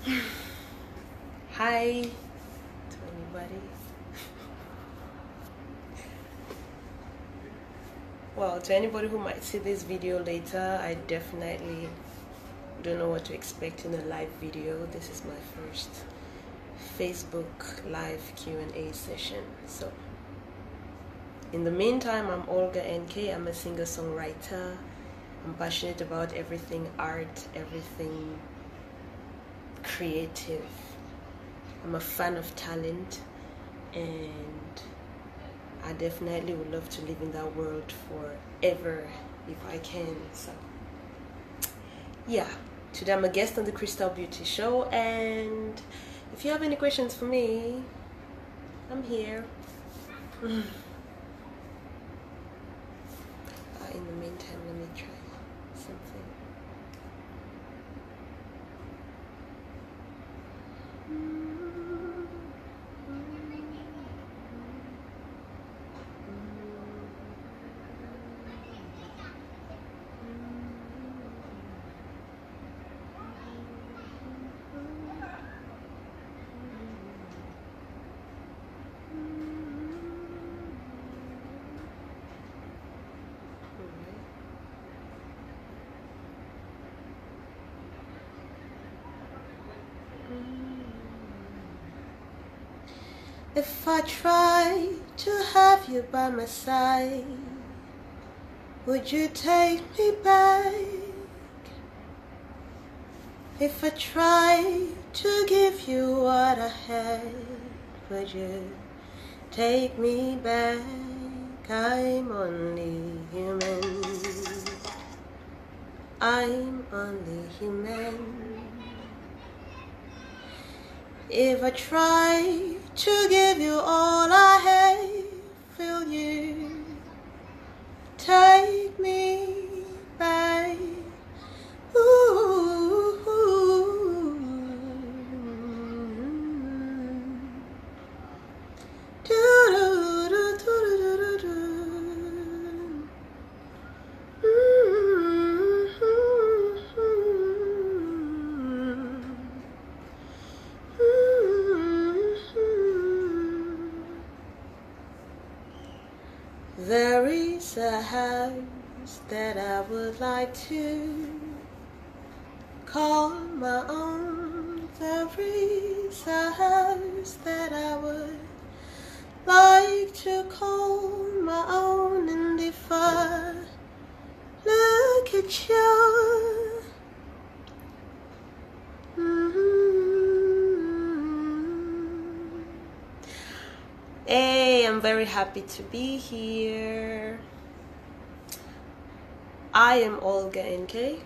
Hi to anybody. Well, to anybody who might see this video later, I definitely don't know what to expect in a live video. This is my first Facebook live Q&A session. So in the meantime, I'm Olga NK. I'm a singer-songwriter. I'm passionate about everything art, everything creative. I'm a fan of talent, and I definitely would love to live in that world forever if I can. So yeah, today I'm a guest on the Crystal Beauty Show, and if you have any questions for me, I'm here. In the meantime, let me try something. If I try to have you by my side, would you take me back? If I try to give you what I had, would you take me back? I'm only human. I'm only human. If I try to give you all I have, will you take me back? Ooh, There is a house that I would like to call my own. There is a house that I would like to call my own. And if I look at you, Hey, I'm very happy to be here. I am Olga NK.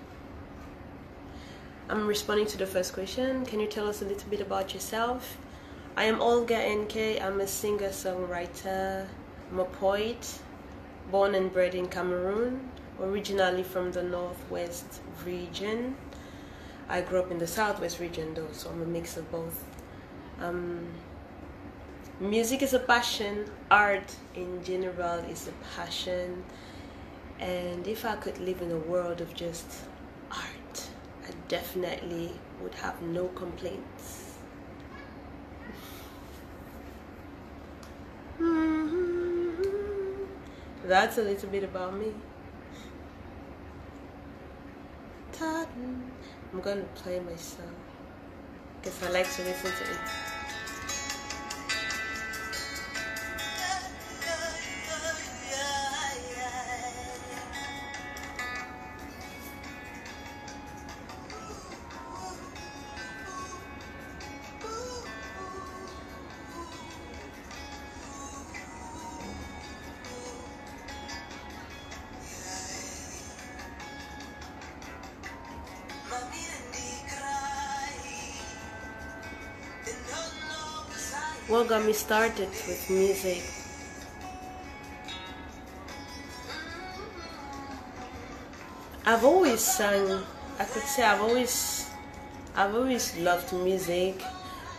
I'm responding to the first question. Can you tell us a little bit about yourself? I am Olga NK. I'm a singer-songwriter. I'm a poet, born and bred in Cameroon, originally from the Northwest region. I grew up in the Southwest region though, so I'm a mix of both. Music is a passion, art in general is a passion, and if I could live in a world of just art, I definitely would have no complaints. That's a little bit about me. I'm gonna play my song because I like to listen to it. What got me started with music? I've always sang. I could say I've always loved music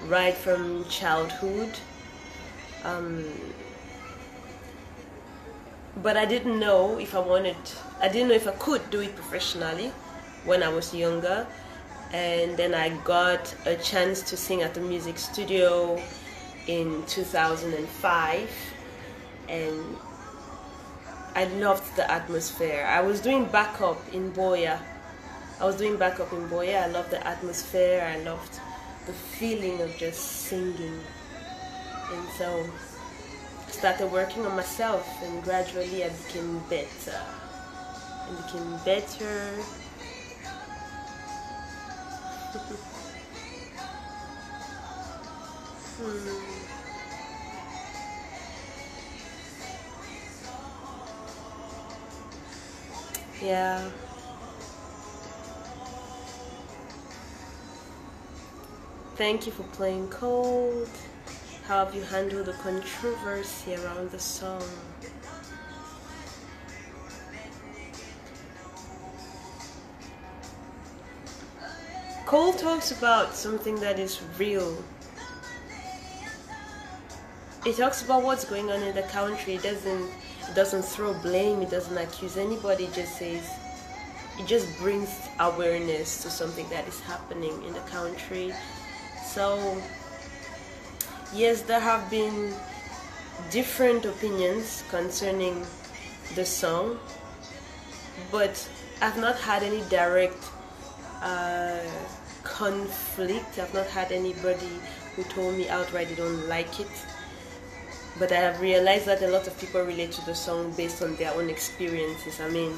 right from childhood. But I didn't know if I could do it professionally when I was younger. and then I got a chance to sing at the music studio in 2005, and I loved the atmosphere. I was doing backup in Boya. I loved the atmosphere. I loved the feeling of just singing. And so I started working on myself, and gradually I became better. Yeah. Thank you for playing Cold. How have you handled the controversy around the song? Cold talks about something that is real. It talks about what's going on in the country. It doesn't throw blame, it doesn't accuse anybody, it just brings awareness to something that is happening in the country. So yes, there have been different opinions concerning the song, but I've not had any direct conflict. I've not had anybody who told me outright they don't like it. But I have realized that a lot of people relate to the song based on their own experiences. I mean,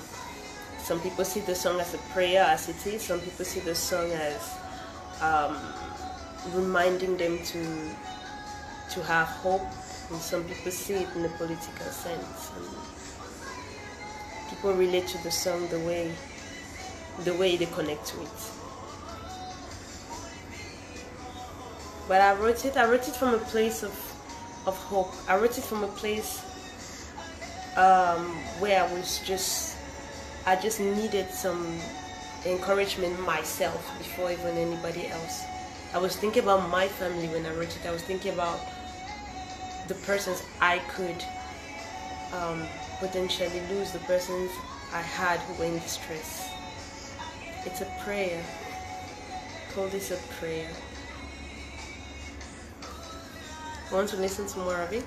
some people see the song as a prayer, as it is. Some people see the song as reminding them to have hope. And some people see it in a political sense. And people relate to the song the way they connect to it. But I wrote it from a place of hope. I wrote it from a place where I just needed some encouragement myself before even anybody else. I was thinking about my family when I wrote it. I was thinking about the persons I could potentially lose, the persons I had who were in distress. It's a prayer. Cold is a prayer. Want to listen to more of it?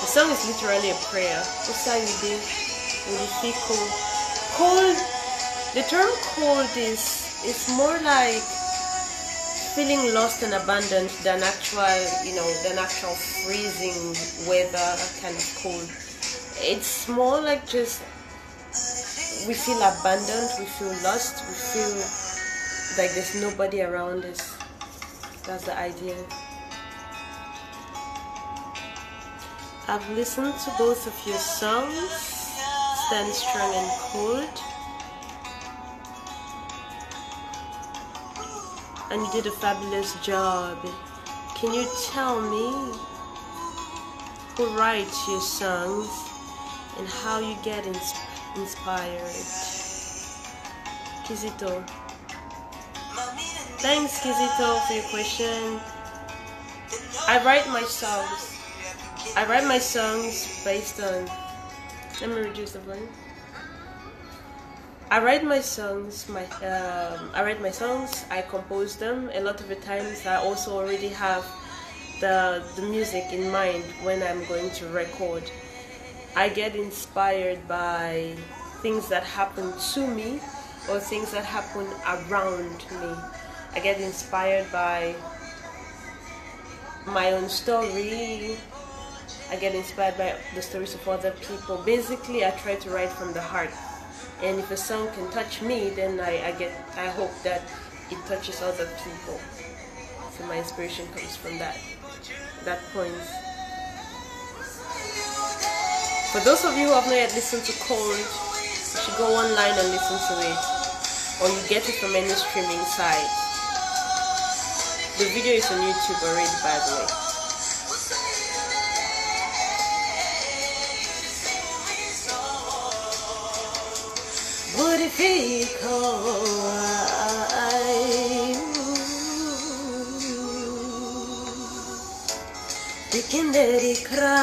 The song is literally a prayer. What's that you did? Would you feel cold? Cold. The term cold is more like feeling lost and abandoned than actual freezing weather kind of cold. It's more like just we feel abandoned, we feel lost, we feel like there's nobody around us. That's the idea. I've listened to both of your songs, Stand Strong and Cold, and you did a fabulous job. Can you tell me who writes your songs and how you get inspired? Kizito. Thanks, Kizito, for your question. I write my songs based on... Let me reduce the volume. I write my songs, I compose them. A lot of the times I also already have the music in mind when I'm going to record. I get inspired by things that happen to me or things that happen around me. I get inspired by my own story. I get inspired by the stories of other people. Basically, I try to write from the heart. And if a song can touch me, then I hope that it touches other people. So my inspiration comes from that point. For those of you who have not yet listened to Cold, you should go online and listen to it, or you get it from any streaming site. The video is on YouTube already, by the way. Would it be cold? Thinking that he cried.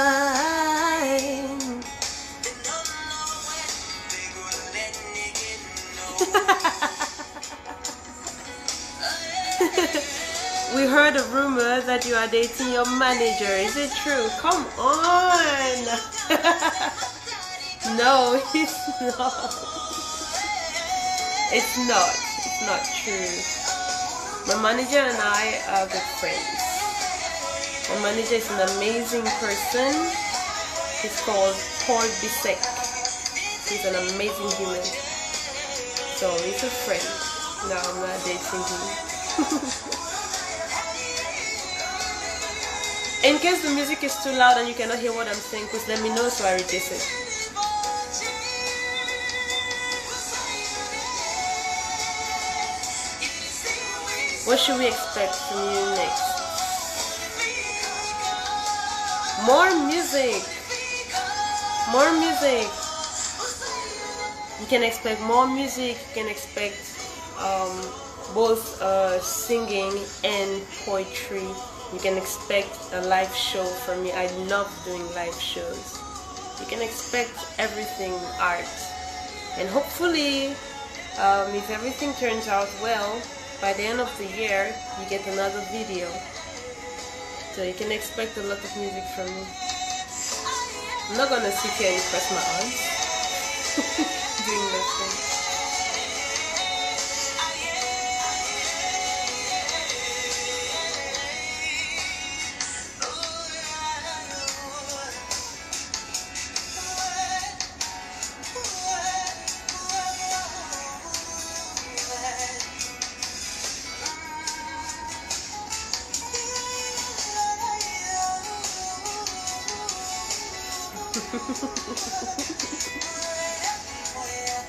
We heard a rumor that you are dating your manager. Is it true? Come on. No, it's not. It's not true. My manager and I are good friends. My manager is an amazing person. He's called Paul Bisek. He's an amazing human. So he's a friend. No, I'm not dating him. In case the music is too loud and you cannot hear what I'm saying, please let me know so I reduce it. What should we expect from you next? More music. More music. You can expect more music. You can expect both singing and poetry. You can expect a live show from me. I love doing live shows. You can expect everything art. And hopefully, if everything turns out well, by the end of the year, you get another video. So you can expect a lot of music from me. I'm not gonna sit here and press my arms doing nothing.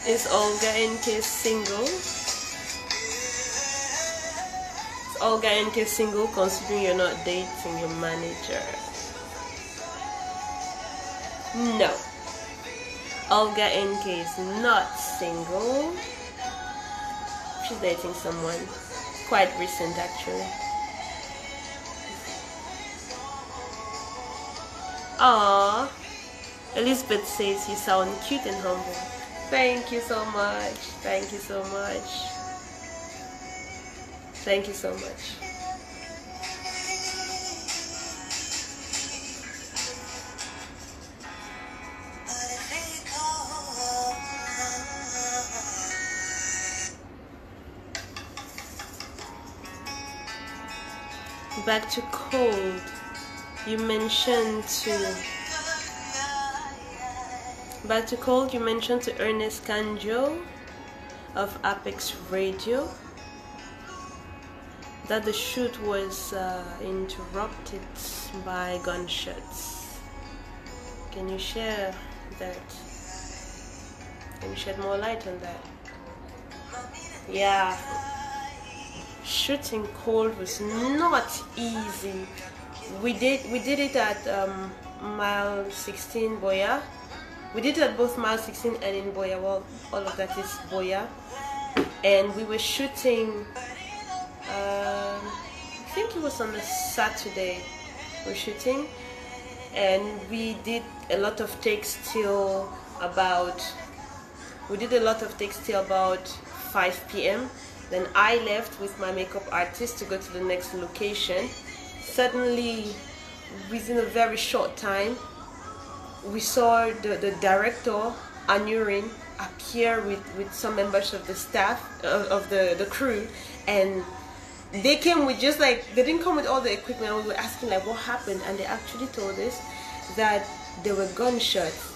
Is Olgha NK single? Is Olgha NK single considering you're not dating your manager? No. Olgha NK is not single. She's dating someone. Quite recent actually. Aww. Elizabeth says you sound cute and humble. Thank you so much. Thank you so much. Thank you so much. Back to Cold. You mentioned to Ernest Kanjo of Apex Radio that the shoot was interrupted by gunshots. Can you share that? Can you shed more light on that? Yeah. Shooting Cold was not easy. We did it at mile 16 Boya. We did it at both mile 16 and in Boya. Well, all of that is Boya. And we were shooting, I think it was on a Saturday we were shooting. And we did a lot of takes till about 5 p.m. Then I left with my makeup artist to go to the next location. Suddenly, within a very short time, we saw the director, Anurin, appear with some members of the staff, of the crew, and they came with just like, they didn't come with all the equipment. We were asking like what happened, and they actually told us that there were gunshots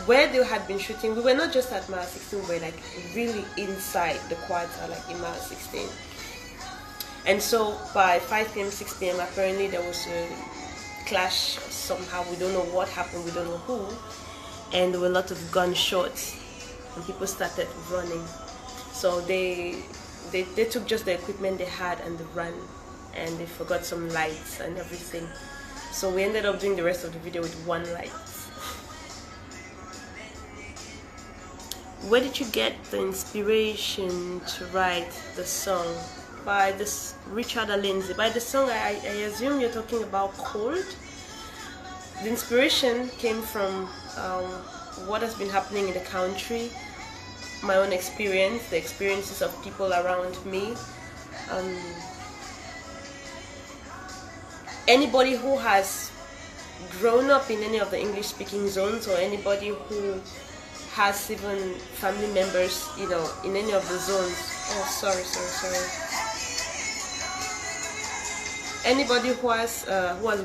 where they had been shooting. We were not just at mile 16, we were like really inside the quarter, like in mile 16. And so by 5 p.m., 6 p.m., apparently there was a clash somehow. We don't know what happened, we don't know who. And there were a lot of gunshots and people started running. So they took just the equipment they had and they ran, and they forgot some lights and everything. So we ended up doing the rest of the video with one light. Where did you get the inspiration to write the song? By this Richard Lindsay. By the song, I assume you're talking about Cold. The inspiration came from what has been happening in the country, my own experience, the experiences of people around me. Anybody who has grown up in any of the English-speaking zones, or anybody who has even family members, you know, in any of the zones. Oh, sorry. Anybody who has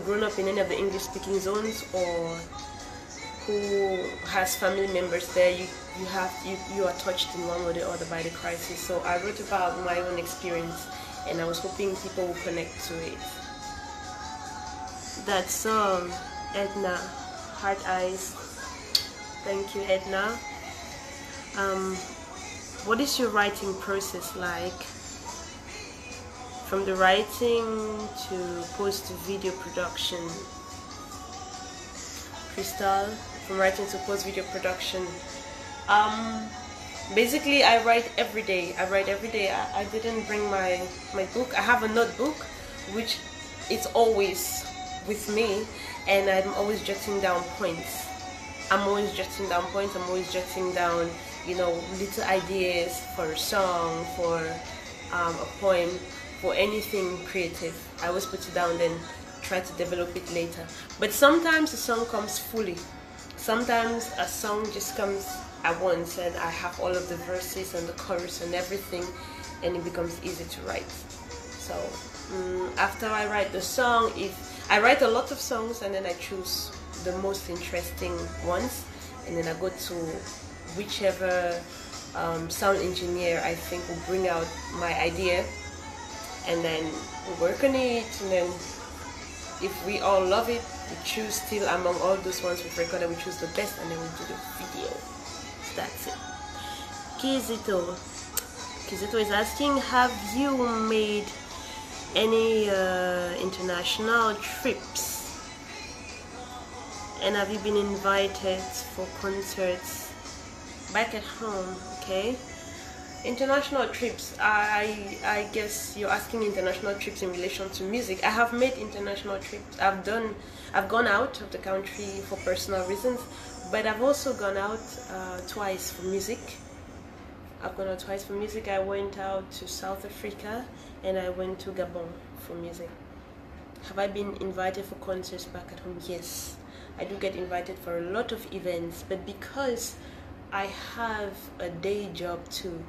grown up in any of the English-speaking zones, or who has family members there, you are touched in one way or the other by the crisis. So I wrote about my own experience, and I was hoping people would connect to it. That song, Edna, Heart Eyes. Thank you, Edna. What is your writing process like? From the writing to post-video production. Crystal, from writing to post-video production. Basically, I write every day. I didn't bring my book. I have a notebook, which is always with me, and I'm always jotting down points. I'm always jotting down, you know, little ideas for a song, for a poem, for anything creative. I always put it down, then try to develop it later. But sometimes a song comes fully. Sometimes a song just comes at once, and I have all of the verses and the chorus and everything, and it becomes easy to write. So after I write the song, I write a lot of songs, and then I choose the most interesting ones, and then I go to whichever sound engineer I think will bring out my idea, and then we work on it, and then if we all love it, we choose still among all those ones we've recorded, we choose the best, and then we do the video. So that's it. Kizito is asking, have you made any international trips? And have you been invited for concerts back at home? Okay. International trips. I guess you're asking international trips in relation to music. I have made international trips. I've gone out of the country for personal reasons, but I've also gone out twice for music. I went out to South Africa, and I went to Gabon for music. Have I been invited for concerts back at home? Yes. I do get invited for a lot of events, but because I have a day job too,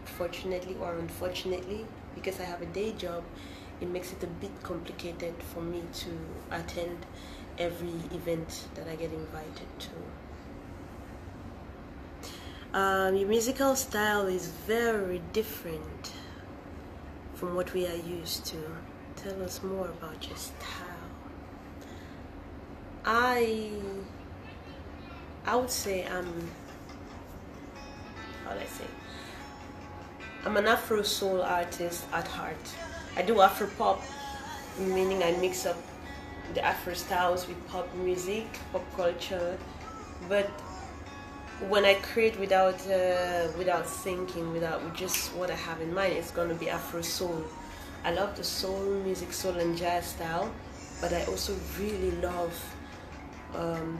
fortunately or unfortunately, because I have a day job, it makes it a bit complicated for me to attend every event that I get invited to. Your musical style is very different from what we are used to. Tell us more about your style. I would say I'm an Afro soul artist at heart. I do Afro pop, meaning I mix up the Afro styles with pop music, pop culture. But when I create without thinking, with just what I have in mind, it's gonna be Afro soul. I love the soul music, soul and jazz style, but I also really love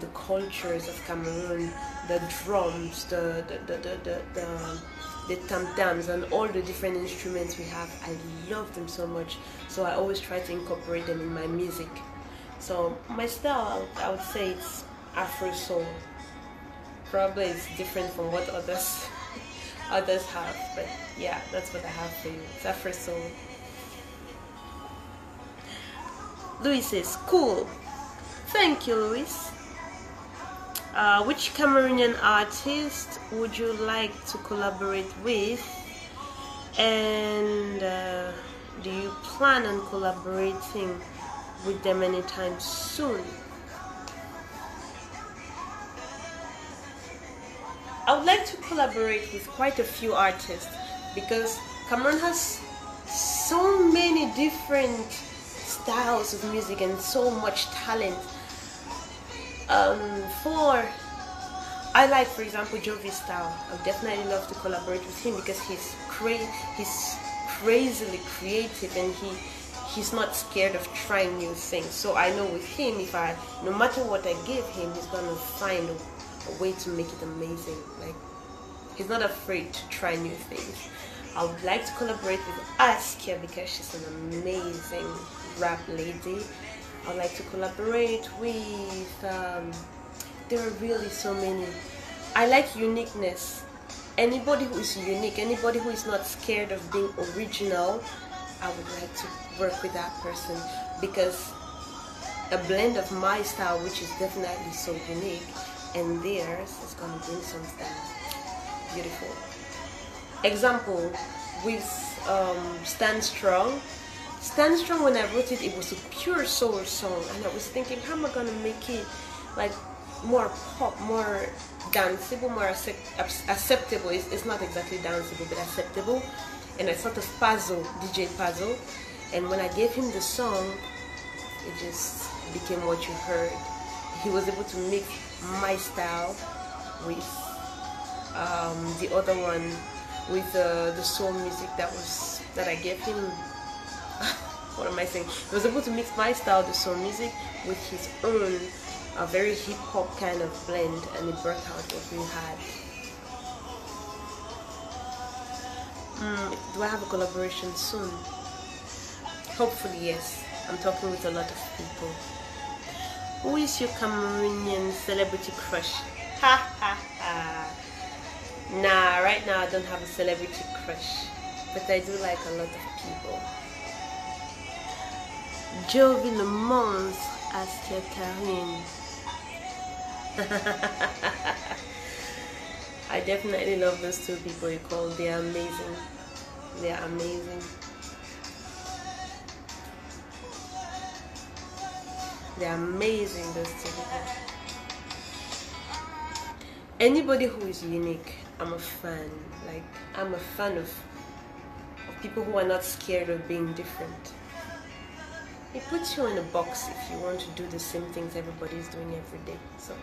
the cultures of Cameroon, the drums, the tam-tams, and all the different instruments we have. I love them so much, so I always try to incorporate them in my music. So my style, I would say it's Afro soul. Probably it's different from what others have, but yeah, that's what I have for you. It's Afro soul. Louis says, cool. Thank you, Louis. Which Cameroonian artist would you like to collaborate with? And Do you plan on collaborating with them anytime soon? I would like to collaborate with quite a few artists because Cameroon has so many different styles of music and so much talent. I like, for example, Jovi's style. I would definitely love to collaborate with him because he's crazily creative, and he's not scared of trying new things. So I know with him, no matter what I give him, he's gonna find a way to make it amazing. Like, he's not afraid to try new things. I would like to collaborate with Askia because she's an amazing rap lady. I would like to collaborate with there are really so many. I like uniqueness. Anybody who is unique, anybody who is not scared of being original, I would like to work with that person, because a blend of my style, which is definitely so unique, and theirs is gonna bring something beautiful. Example with Stand Strong. Stand Strong, when I wrote it, it was a pure soul song, and I was thinking, how am I gonna make it like more pop, more danceable, more acceptable. It's not exactly danceable, but acceptable. And I thought of Puzzle, DJ Puzzle, and when I gave him the song, it just became what you heard. He was able to mix my style with the other one, with the soul music that I gave him. What am I saying? He was able to mix my style, the soul music, with his own, a very hip-hop kind of blend, and it brought out what we had. Do I have a collaboration soon? Hopefully, yes. I'm talking with a lot of people. Who is your Cameroonian celebrity crush? Ha ha ha. Nah, right now I don't have a celebrity crush, but I do like a lot of people. Jovi Le Mans, Askia Karin. I definitely love those two people you called. They are amazing. They are amazing. They are amazing, those two people. Anybody who is unique, I'm a fan. Like, I'm a fan of people who are not scared of being different. It puts you in a box if you want to do the same things everybody is doing every day. So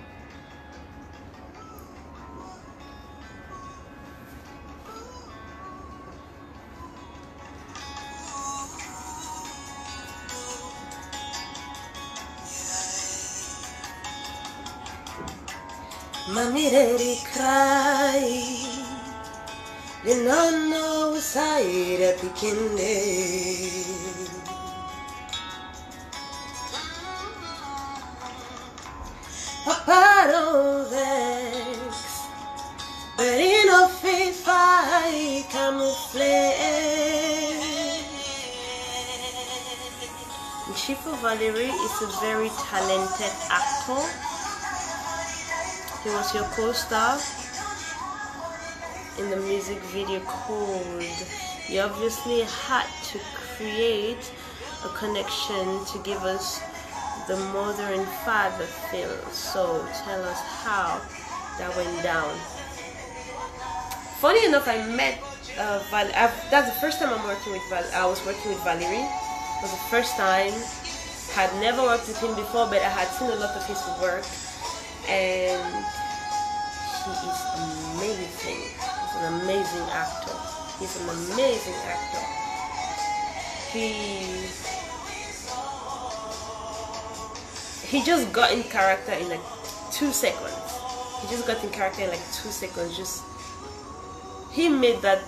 Mami ready cry, they don't know side a picking day. Papa don't vex, but enough if I camouflage. Chifu Valerie is a very talented actor. He was your co-star in the music video called. You obviously had to create a connection to give us the mother and father feel. So tell us how that went down. Funny enough, I met that's the first time I'm working with I was working with Valerie. It was the first time. Had never worked with him before, but I had seen a lot of his work, and he is amazing. He's an amazing actor. He's an amazing actor. He just got in character in like 2 seconds. He just got in character in like 2 seconds. Just he made that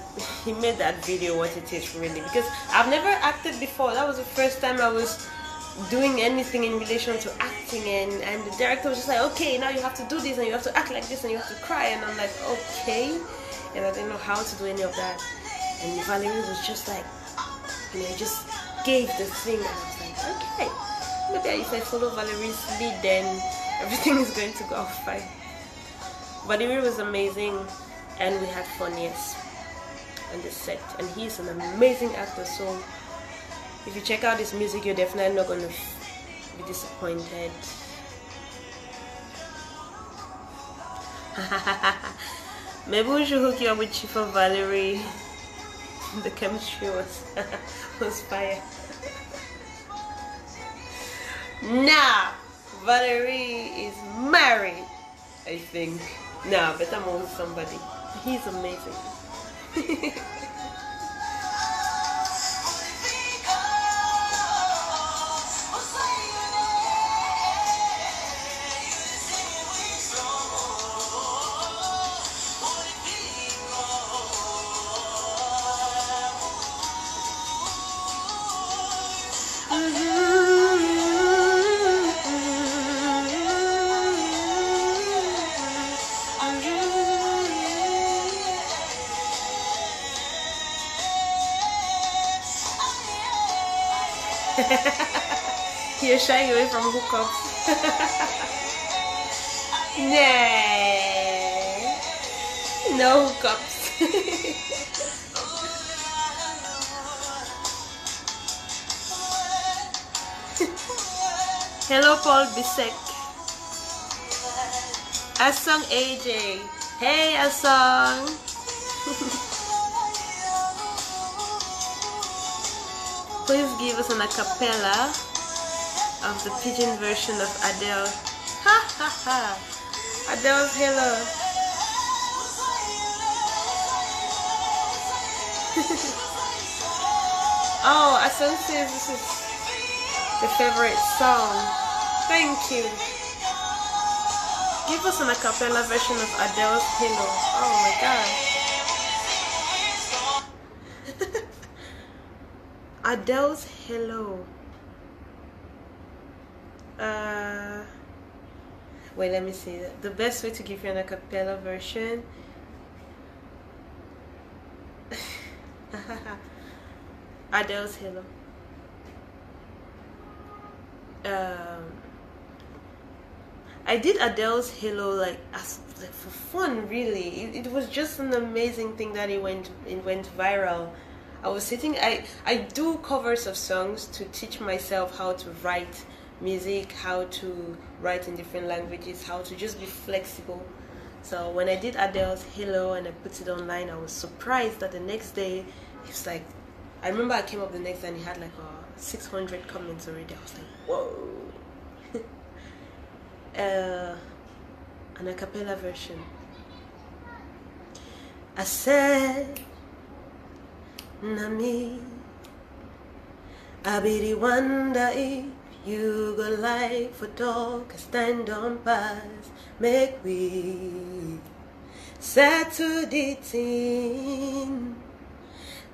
video what it is really, because I've never acted before. That was the first time I was doing anything in relation to acting, and the director was just like, okay, now you have to do this, and you have to act like this, and you have to cry, and I'm like, okay, and I didn't know how to do any of that, and Valerie was just like, he just gave the thing, and I was like, okay, maybe if I follow Valerie's lead, then everything is going to go off fine. Valerie was amazing, and we had fun, yes, on the set, and he's an amazing actor, so If you check out this music, you're definitely not going to be disappointed. Maybe we should hook you up with Chifa Valerie. The chemistry was fire. Nah, Valerie is married, I think. Nah, but I'm with somebody. He's amazing. You're shying away from hookups. Nah, no hookups. Hello, Paul Bisek. Asong AJ. Hey, Asong. Please give us an a cappella of the pigeon version of Adele. Ha ha ha! Adele's Hello. Oh, Asan says this is the favorite song. Thank you. Give us an a cappella version of Adele's Hello. Oh my god. Adele's Hello. Wait, let me see. The best way to give you an a cappella version. Adele's Hello. I did Adele's Hello like for fun, really. It was just an amazing thing that it went viral. I was sitting. I do covers of songs to teach myself how to write music, how to write in different languages, how to just be flexible. So when I did Adele's Hello and I put it online, I was surprised that the next day it's like, I remember I came up the next day and it had like 600 comments already. I was like, whoa. An a cappella version. I said, Nami, I be the one that if you go like for talk, stand on pass, make we settle the thing.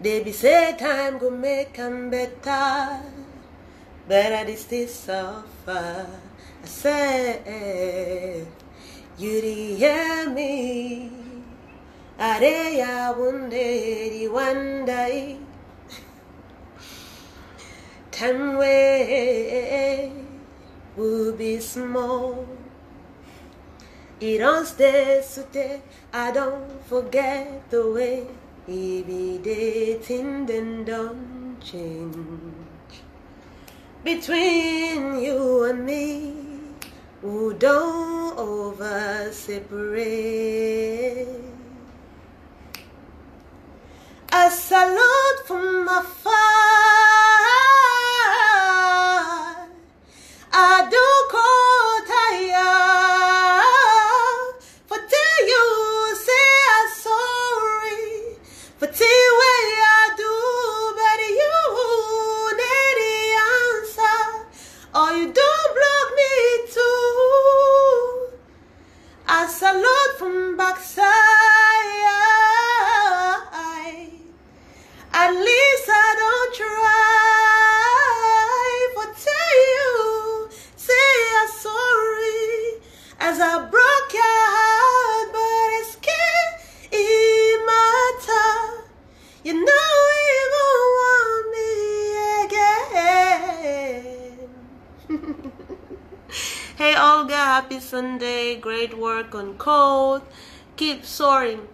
They be say time go make 'em better, better this suffer. I said, you the hear me, I dey one day the one day. Time way will be small. It don't stay so day. I don't forget the way it be dating, then don't change. Between you and me, who don't over separate. A salute from afar. I do call tired for tell you say I'm sorry for tell way I do, but you need the answer or you don't block me too. I salute from backside. At least I don't try for tell you say I'm sorry as I broke your heart, but it's can't matter. You know you gon' want me again. Hey Olgha, happy Sunday. Great work on code. Keep soaring.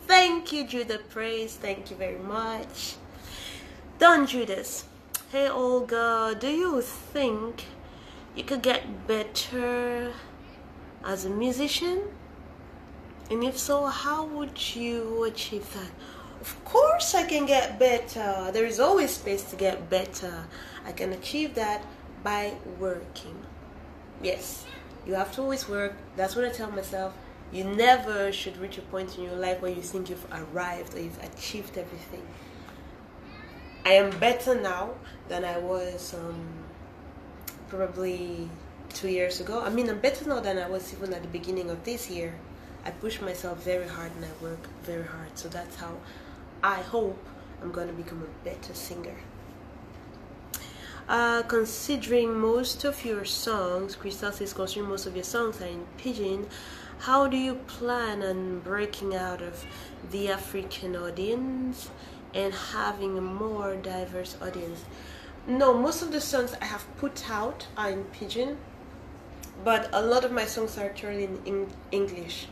Thank you, Judah Praise. Thank you very much. Don Judas. Hey Olga, do you think you could get better as a musician? And if so, how would you achieve that? Of course I can get better. There is always space to get better. I can achieve that by working. Yes, you have to always work. That's what I tell myself. You never should reach a point in your life where you think you've arrived or you've achieved everything. I am better now than I was probably 2 years ago. I mean, I'm better now than I was even at the beginning of this year. I push myself very hard and I work very hard. So that's how I hope I'm going to become a better singer. Considering most of your songs, Crystal says, considering most of your songs are in Pidgin, how do you plan on breaking out of the African audience and having a more diverse audience? No, most of the songs I have put out are in Pidgin, but a lot of my songs are actually in English.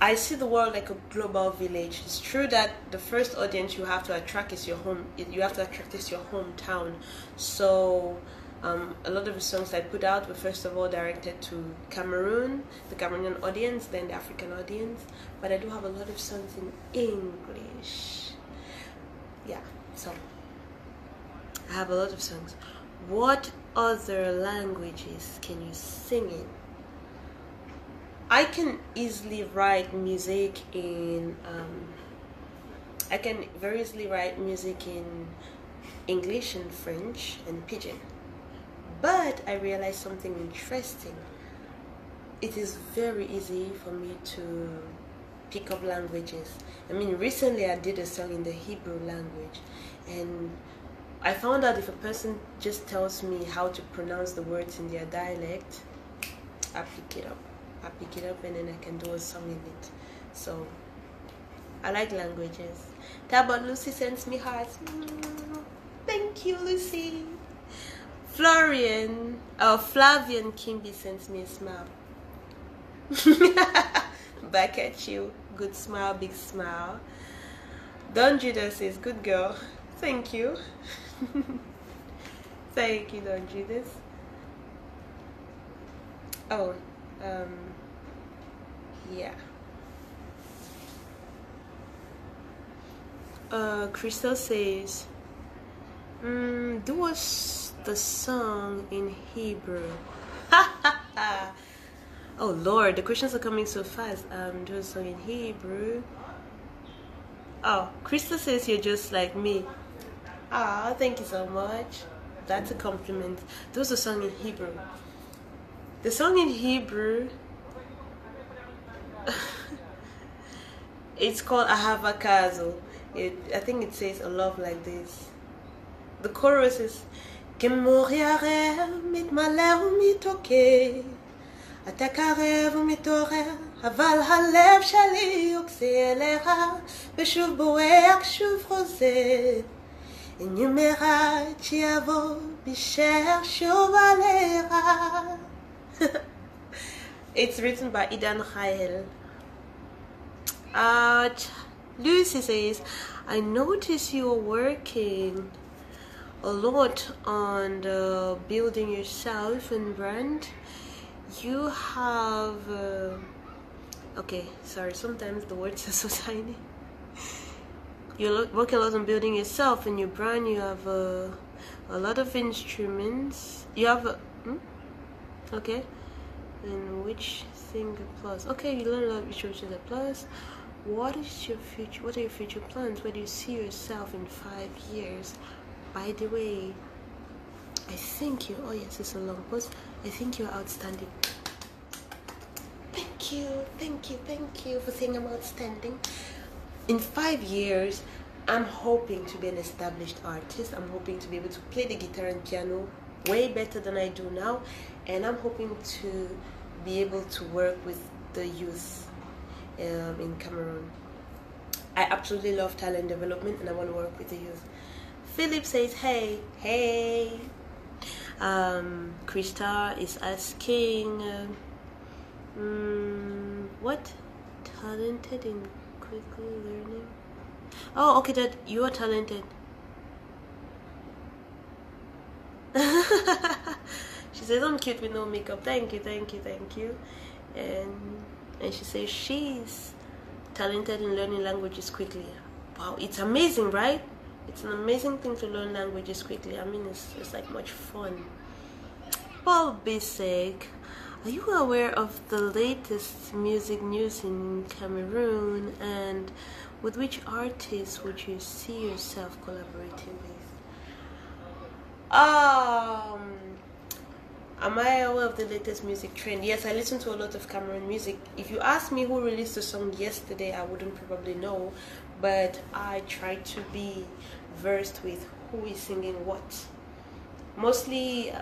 I see the world like a global village. It's true that the first audience you have to attract is your home. You have to attract is your hometown. So a lot of the songs I put out were first of all directed to Cameroon, the Cameroonian audience, then the African audience. But I do have a lot of songs in English. Yeah, so I have a lot of songs. What other languages can you sing in? I can easily write music in I can very easily write music in English and French and Pidgin. But I realized something interesting. It is very easy for me to pick up languages. I mean, recently I did a song in the Hebrew language, and I found out if a person just tells me how to pronounce the words in their dialect, I pick it up. And then I can do a song in it. So I like languages. Tabot Lucy sends me hearts. Thank you, Lucy. Flavian Kimby sends me a smile. Back at you. Good smile, big smile. Don Judas says, good girl. Thank you. Thank you, Don Judas. Oh, yeah. Crystal says, do us the song in Hebrew. Oh Lord, the questions are coming so fast. Do a song in Hebrew. Oh, Crystal says you're just like me. Ah, thank you so much. That's a compliment. Do a song in Hebrew. The song in Hebrew, it's called Ahava Kazo. I think it says a love like this. The chorus is Kemoriare mit maleu mitoke Atakarev mitorer Aval halev shali yokse elecha Beshuv boeach shuv rose Enumera chiavo bisher shuv alecha. It's written by Idan Chayel. Lucy says, I notice you're working a lot on the building yourself and brand. You have okay, sorry, sometimes the words are so tiny. You're working a lot on building yourself and your brand. You have a lot of instruments. You have okay, and which thing plus? Okay, you learn a lot which is a plus. What is your future? What are your future plans? Where do you see yourself in 5 years? By the way, I think you. Oh yes, it's a long post. I think you're outstanding. Thank you for saying I'm outstanding. In 5 years, I'm hoping to be an established artist. I'm hoping to be able to play the guitar and piano way better than I do now, and I'm hoping to be able to work with the youth in Cameroon. I absolutely love talent development and I want to work with the youth. Philip says, hey. Krista is asking, what? Talented in quickly learning? Oh, okay, that you are talented. She says I'm cute with no makeup. Thank you, thank you, thank you. And she says she's talented in learning languages quickly. Wow, it's amazing, right? It's an amazing thing to learn languages quickly. I mean, it's like much fun. Paul Basic, are you aware of the latest music news in Cameroon, and with which artists would you see yourself collaborating with? Am I aware of the latest music trend? Yes, I listen to a lot of Cameroon music. If you ask me who released a song yesterday, I wouldn't probably know, but I try to be versed with who is singing what. Mostly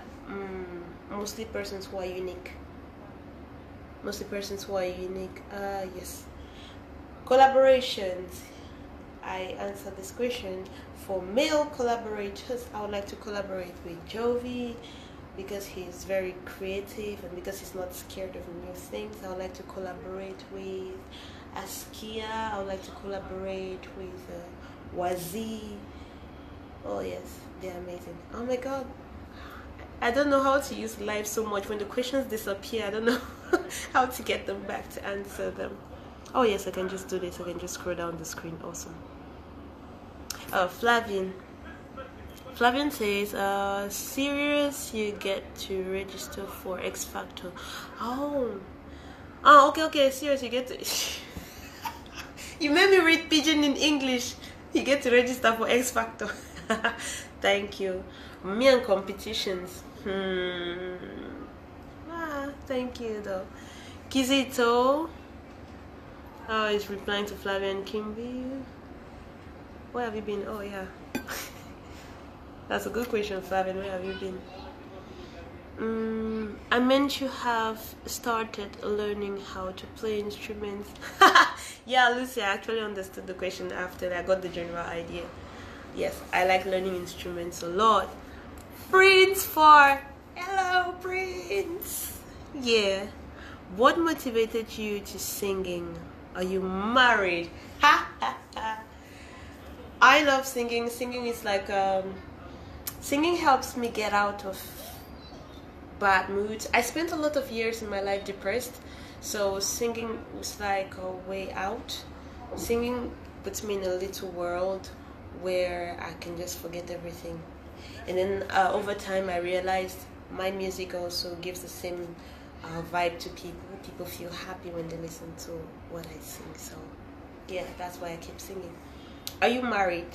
persons who are unique. Yes. Collaborations. I answered this question. For male collaborators, I would like to collaborate with Jovi because he's very creative and because he's not scared of new things. I would like to collaborate with Askia. I would like to collaborate with Wazi. Oh yes, they're amazing. Oh my god, I don't know how to use live so much. When the questions disappear, I don't know how to get them back to answer them. Oh yes, I can just do this. I can just scroll down the screen. Awesome. Flavian says, serious, you get to register for X Factor. Oh, okay, serious, you get to you made me read pidgin in English. You get to register for X Factor. Thank you. Me and competitions. Thank you though. Kizito. Oh, he's replying to Flavian Kimby. Where have you been? Oh yeah. That's a good question, Flavian. Where have you been? I meant you have started learning how to play instruments. Yeah, Lucy, I actually understood the question after I got the general idea. Yes, I like learning instruments a lot. Prince for hello, Prince. Yeah. What motivated you to singing? Are you married? I love singing. Singing is like singing helps me get out of bad moods. I spent a lot of years in my life depressed, so singing was like a way out. Singing puts me in a little world where I can just forget everything. And then over time I realized my music also gives the same vibe to people. People feel happy when they listen to what I sing. So yeah, that's why I keep singing. Are you married?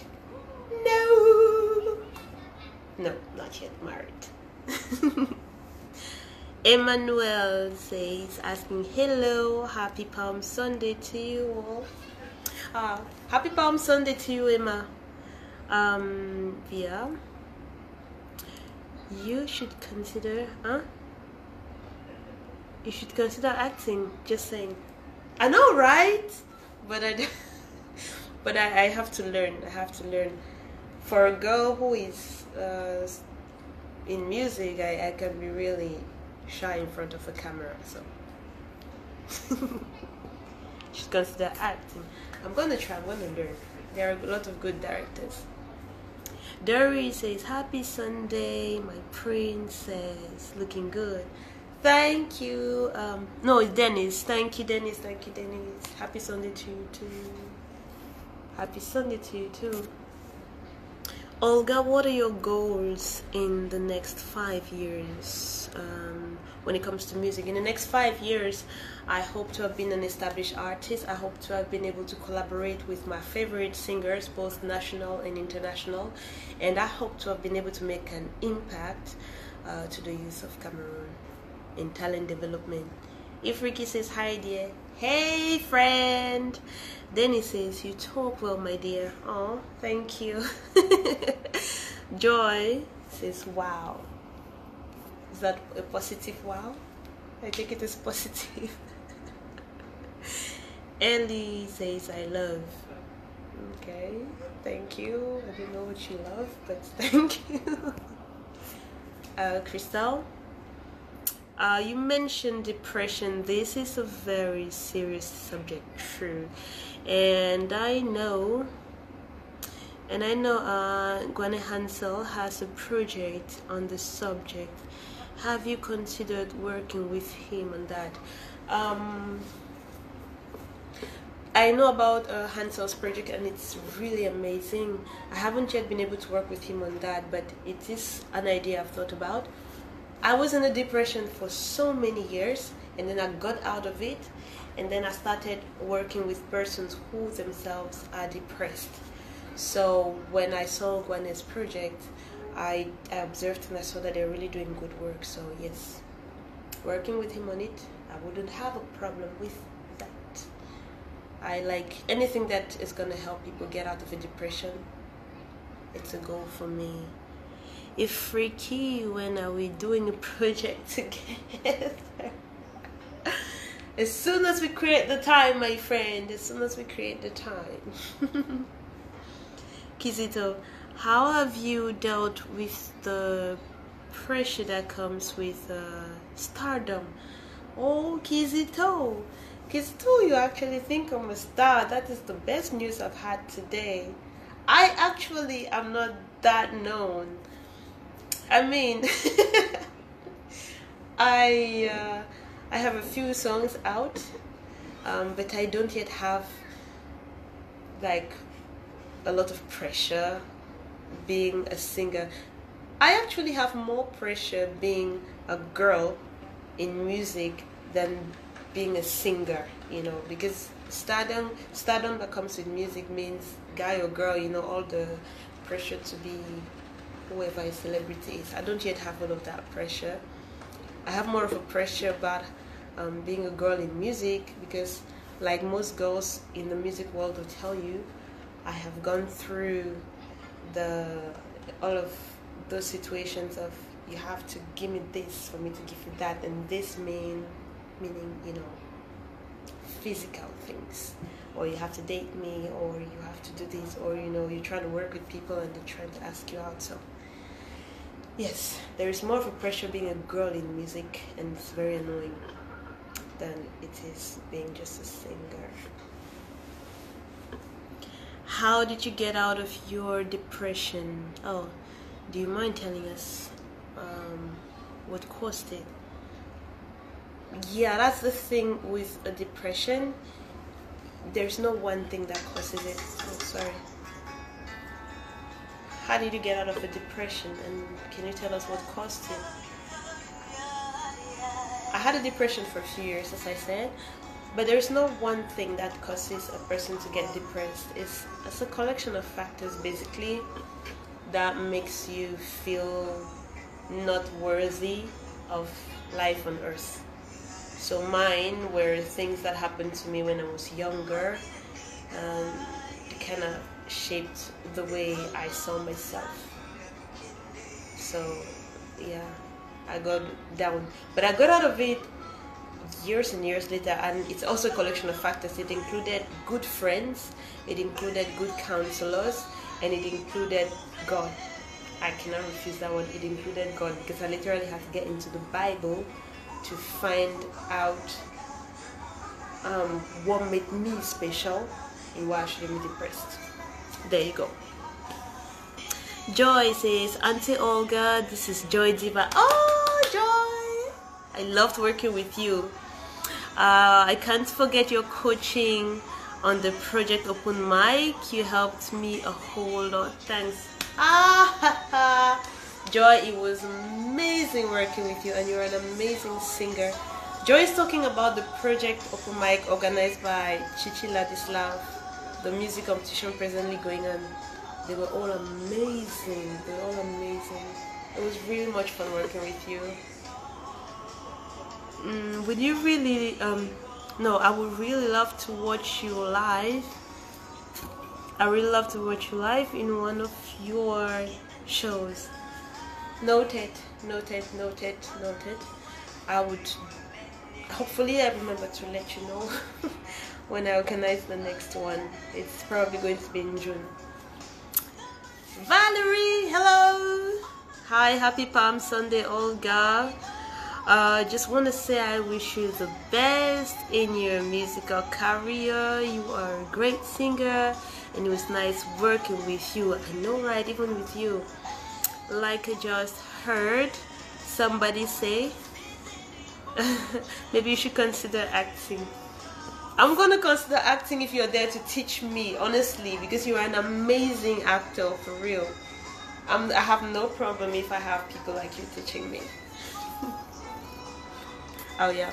No, not yet married. Emmanuel says, asking hello, happy Palm Sunday to you all. Happy Palm Sunday to you, Emma. Yeah, you should consider you should consider acting. Just saying. I know, right? But I have to learn. For a girl who is in music, I can be really shy in front of a camera, so should consider acting. I'm gonna learn. There are a lot of good directors. Dory says, happy Sunday, my princess, looking good. Thank you. No, it's Dennis. Thank you, Dennis. Happy Sunday to you too. Happy Sunday to you too. Olga, what are your goals in the next 5 years when it comes to music? In the next 5 years, I hope to have been an established artist. I hope to have been able to collaborate with my favorite singers, both national and international. And I hope to have been able to make an impact to the youth of Cameroon in talent development. If Ricky says hi, dear. Hey, friend. Then he says, you talk well, my dear. Oh, thank you. Joy says, wow. Is that a positive wow? I think it is positive. Ellie says, I love. Okay, thank you. I don't know what you love, but thank you. Crystal, you mentioned depression. This is a very serious subject, true. And I know And I know Gwane Hansel has a project on the subject. Have you considered working with him on that? I know about Hansel's project, and it's really amazing. I haven't yet been able to work with him on that, but it is an idea I've thought about. I was in a depression for so many years, and then I got out of it, and then I started working with persons who themselves are depressed. So when I saw Gwane's project, I observed and I saw that they're really doing good work. So yes, working with him on it, I wouldn't have a problem with that. I like anything that is going to help people get out of a depression. It's a goal for me. If Freaky, when are we doing a project together? As soon as we create the time, my friend. As soon as we create the time. Kizito, how have you dealt with the pressure that comes with stardom? Oh, Kizito. Kizito, you actually think I'm a star. That is the best news I've had today. I actually am not that known. I mean, I have a few songs out, but I don't yet have like a lot of pressure being a singer. I actually have more pressure being a girl in music than being a singer, you know, because stardom that comes with music means guy or girl, you know, all the pressure to be whoever a celebrity is. I don't yet have all of that pressure. I have more of a pressure about being a girl in music, because like most girls in the music world will tell you, I have gone through all of those situations of you have to give me this for me to give you that, and this meaning, you know, physical things, or you have to date me, or you have to do this, or you know, you're trying to work with people and they're trying to ask you out. So yes, there is more of a pressure being a girl in music, and it's very annoying, than it is being just a singer. How did you get out of your depression? Oh, do you mind telling us what caused it? Yeah, that's the thing with a depression. There's no one thing that causes it. Oh, sorry. How did you get out of a depression, and can you tell us what caused it? I had a depression for a few years, as I said, but there's no one thing that causes a person to get depressed. It's a collection of factors, basically, that makes you feel not worthy of life on earth. So mine were things that happened to me when I was younger, and it kind of shaped the way I saw myself. So yeah, I got down, but I got out of it years and years later, and it's also a collection of factors. It included good friends, it included good counselors, and it included God. I cannot refuse that one. It included God, because I literally had to get into the Bible to find out what made me special and why I shouldn't be depressed. There you go. Joy says, Auntie Olga, this is Joy Diva. Oh, Joy! I loved working with you. I can't forget your coaching on the Project Open Mic. You helped me a whole lot. Thanks. Joy, it was amazing working with you, and you're an amazing singer. Joy is talking about the Project Open Mic organized by Chichi Ladislav, the music competition presently going on. They were all amazing. They were all amazing. It was really much fun working with you. Would you really no, I would really love to watch you live. I really love to watch you live in one of your shows. Noted. I would, hopefully I remember to let you know when I organize the next one. It's probably going to be in June. Valerie, hello. Hi, happy Palm Sunday, Olga. Just want to say I wish you the best in your musical career. You are a great singer, and it was nice working with you. I know, right? Even with you, like I just heard somebody say, maybe you should consider acting. I'm gonna consider acting if you're there to teach me, honestly, because you are an amazing actor, for real. I have no problem if I have people like you teaching me. Oh yeah.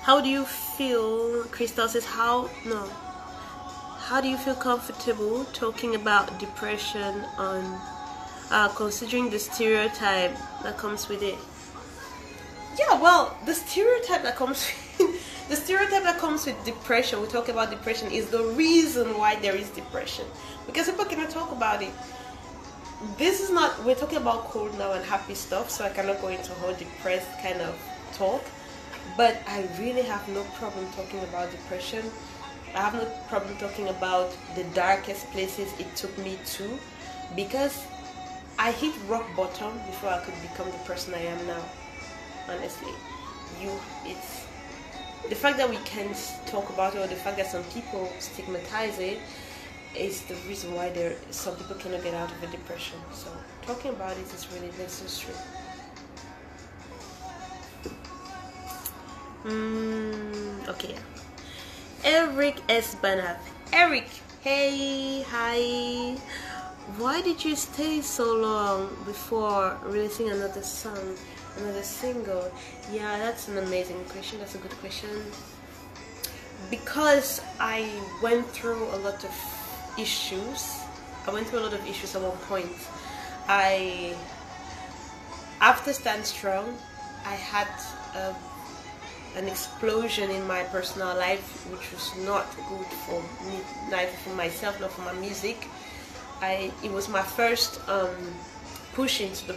How do you feel? Crystal says, how do you feel comfortable talking about depression on considering the stereotype that comes with it? Yeah, well, the stereotype that comes with depression, we talk about depression, is the reason why there is depression, because people cannot talk about it. This is not, we're talking about cold now and happy stuff, so I cannot go into whole depressed kind of talk, but I really have no problem talking about depression. I have no problem talking about the darkest places it took me to, because I hit rock bottom before I could become the person I am now. Honestly, it's the fact that we can't talk about it, or the fact that some people stigmatize it, is the reason why some people cannot get out of a depression. So talking about it is really necessary. Okay. Eric S. Banat. Eric, hey, hi. Why did you stay so long before releasing another song, another single? Yeah, that's an amazing question. That's a good question. Because I went through a lot of issues. At one point. After Stand Strong, I had an explosion in my personal life, which was not good for me, neither for myself nor for my music. It was my first push into the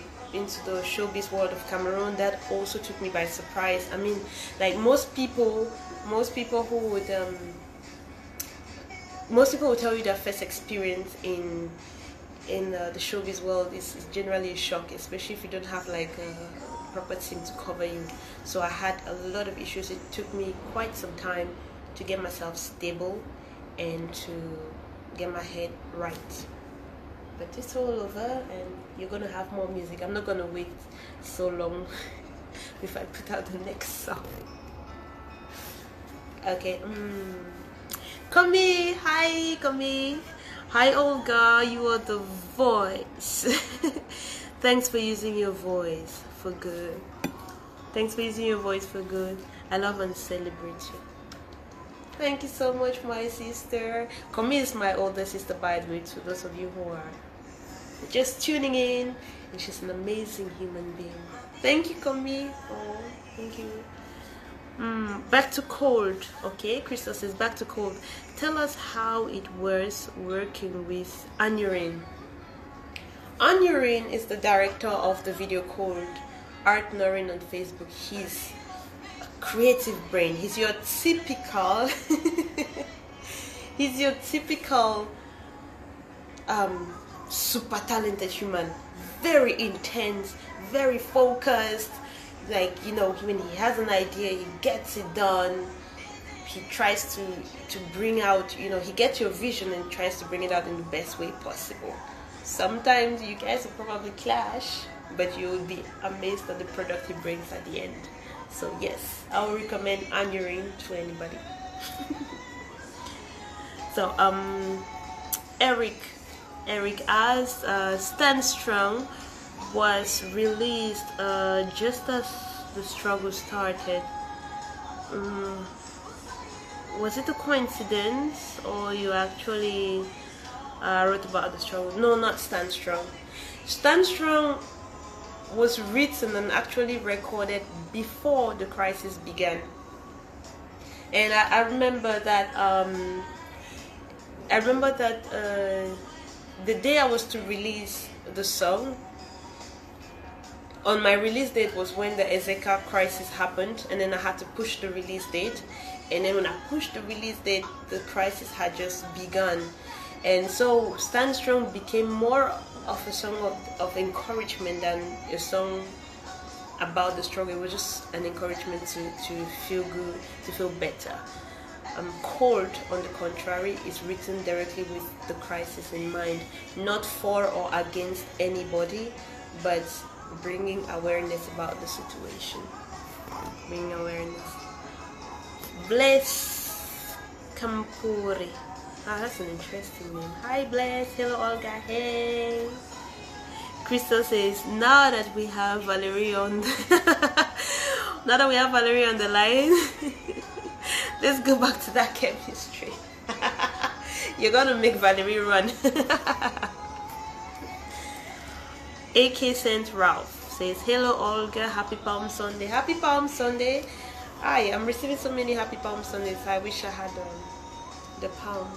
showbiz world of Cameroon. That also took me by surprise. I mean, like most people who would tell you their first experience in the showbiz world is generally a shock, especially if you don't have like a proper team to cover you. So I had a lot of issues. It took me quite some time to get myself stable and to get my head right. But it's all over, and you're gonna have more music. I'm not gonna wait so long if I put out the next song. Okay. Kami, hi Kami. Hi Olga, you are the voice. Thanks for using your voice for good. Thanks for using your voice for good. I love and celebrate you. Thank you so much, my sister. Kami is my older sister, by the way, to those of you who are just tuning in, and she's an amazing human being. Thank you, Kami. Oh, thank you. Back to cold. Okay, Crystal says back to cold. Tell us how it was working with Anurin. Anurin is the director of the video called Art Norin on Facebook. He's a creative brain. He's your typical super talented human, very intense, very focused. Like, you know, when he has an idea, he gets it done. He tries to bring out, you know, he gets your vision and tries to bring it out in the best way possible. Sometimes you guys will probably clash, but you will be amazed at the product he brings at the end. So yes, I will recommend Anurin to anybody. So Eric, as Stand Strong was released just as the struggle started. Was it a coincidence, or you actually wrote about the struggle? No, not Stand Strong. Stand Strong was written and actually recorded before the crisis began. And I remember that the day I was to release the song, on my release date was when the Ezeka crisis happened, and then I had to push the release date. And then when I pushed the release date, the crisis had just begun. And so Stand Strong became more of a song of encouragement than a song about the struggle. It was just an encouragement to feel good, to feel better. Cold, on the contrary, is written directly with the crisis in mind, not for or against anybody, but bringing awareness about the situation. Bringing awareness. Bless Kampuri. Ah, that's an interesting name. Hi, Bless. Hello, Olga. Hey. Crystal says, now that we have Valerie on the line, let's go back to that chemistry. You're gonna make Valerie run. AK Saint Ralph says, hello Olga, happy Palm Sunday. Happy Palm Sunday. I'm receiving so many happy Palm Sundays. I wish I had the palm.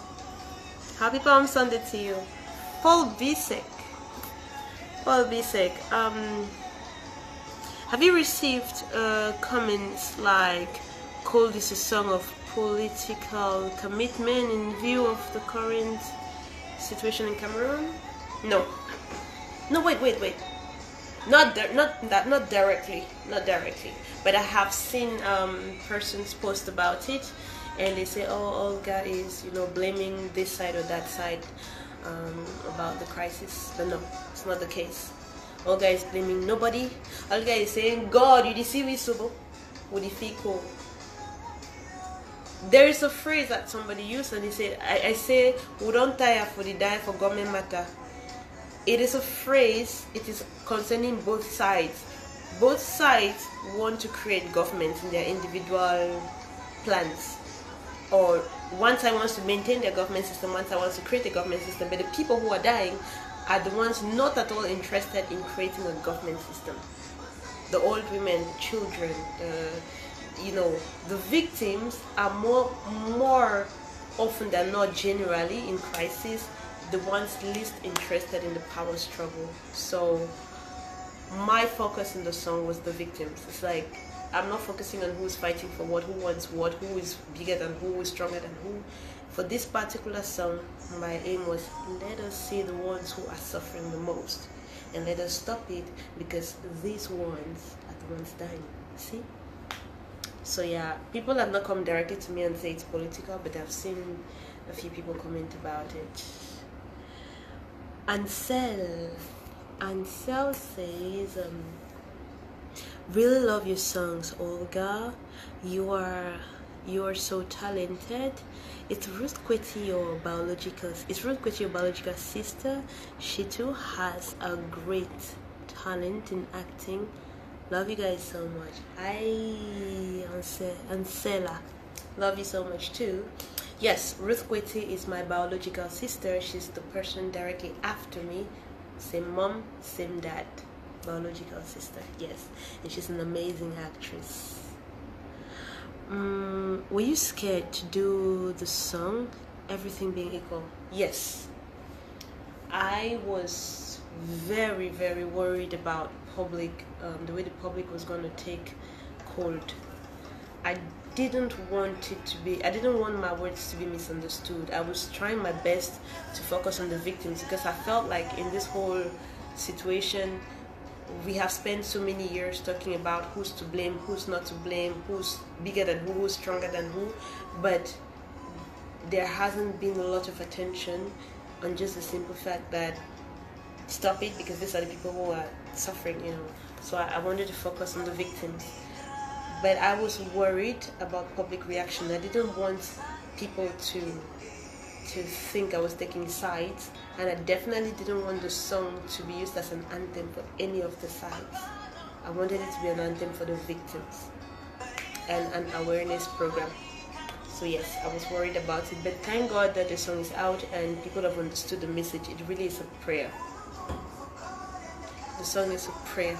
Happy Palm Sunday to you. Paul Bisek. Have you received comments like, "Cold is a song of political commitment in view of the current situation in Cameroon"? No, wait. Not directly, but I have seen persons post about it, and they say, "Oh, Olga is, blaming this side or that side about the crisis." But no, it's not the case. Olga is blaming nobody. Olga is saying, "God, you deceive me, Subo." There is a phrase that somebody used, and he said, I say, "We don't tire for the die for government matter." It is a phrase, it is concerning both sides. Both sides want to create governments in their individual plans. Or one side wants to maintain their government system, one side wants to create a government system. But the people who are dying are the ones not at all interested in creating a government system. The old women, the children, the victims are more often than not, generally in crisis, the ones least interested in the power struggle. So my focus in the song was the victims. It's like, I'm not focusing on who's fighting for what, who wants what, who is bigger than who is stronger than who. For this particular song, my aim was, let us see the ones who are suffering the most, and let us stop it, because these ones are the ones dying. See? So yeah, people have not come directly to me and say it's political, but I've seen a few people comment about it. Ansel says, really love your songs, Olga. You are so talented. It's Ruth Kweti, your biological sister. She too has a great talent in acting. Love you guys so much. Ansela, love you so much too. Yes, Ruth Kweti is my biological sister. She's the person directly after me. Same mom, same dad. Biological sister, yes. And she's an amazing actress. Were you scared to do the song, Everything Being Equal? Yes. I was very, very worried about public, the way the public was going to take Cold. I didn't want my words to be misunderstood. I was trying my best to focus on the victims, because I felt like in this whole situation, we have spent so many years talking about who's to blame, who's not to blame, who's bigger than who's stronger than who, but there hasn't been a lot of attention on just the simple fact that stop it, because these are the people who are suffering, So I wanted to focus on the victims. But I was worried about public reaction. I didn't want people to think I was taking sides, and I definitely didn't want the song to be used as an anthem for any of the sides. I wanted it to be an anthem for the victims and an awareness program. So yes, I was worried about it, but thank God that the song is out and people have understood the message. It really is a prayer. The song is a prayer,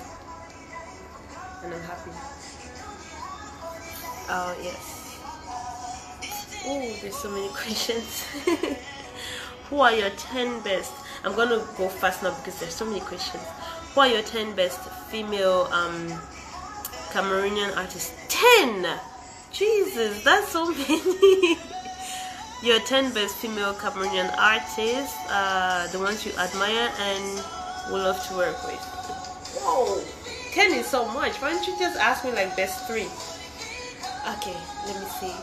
and I'm happy. Oh yes. Oh, there's so many questions. Who are your 10 best? I'm gonna go fast now because there's so many questions. Who are your 10 best female Cameroonian artists? 10! Jesus, that's so many. Your 10 best female Cameroonian artists, the ones you admire and would love to work with. Whoa, 10 is so much. Why don't you just ask me like best 3? Okay, let me see.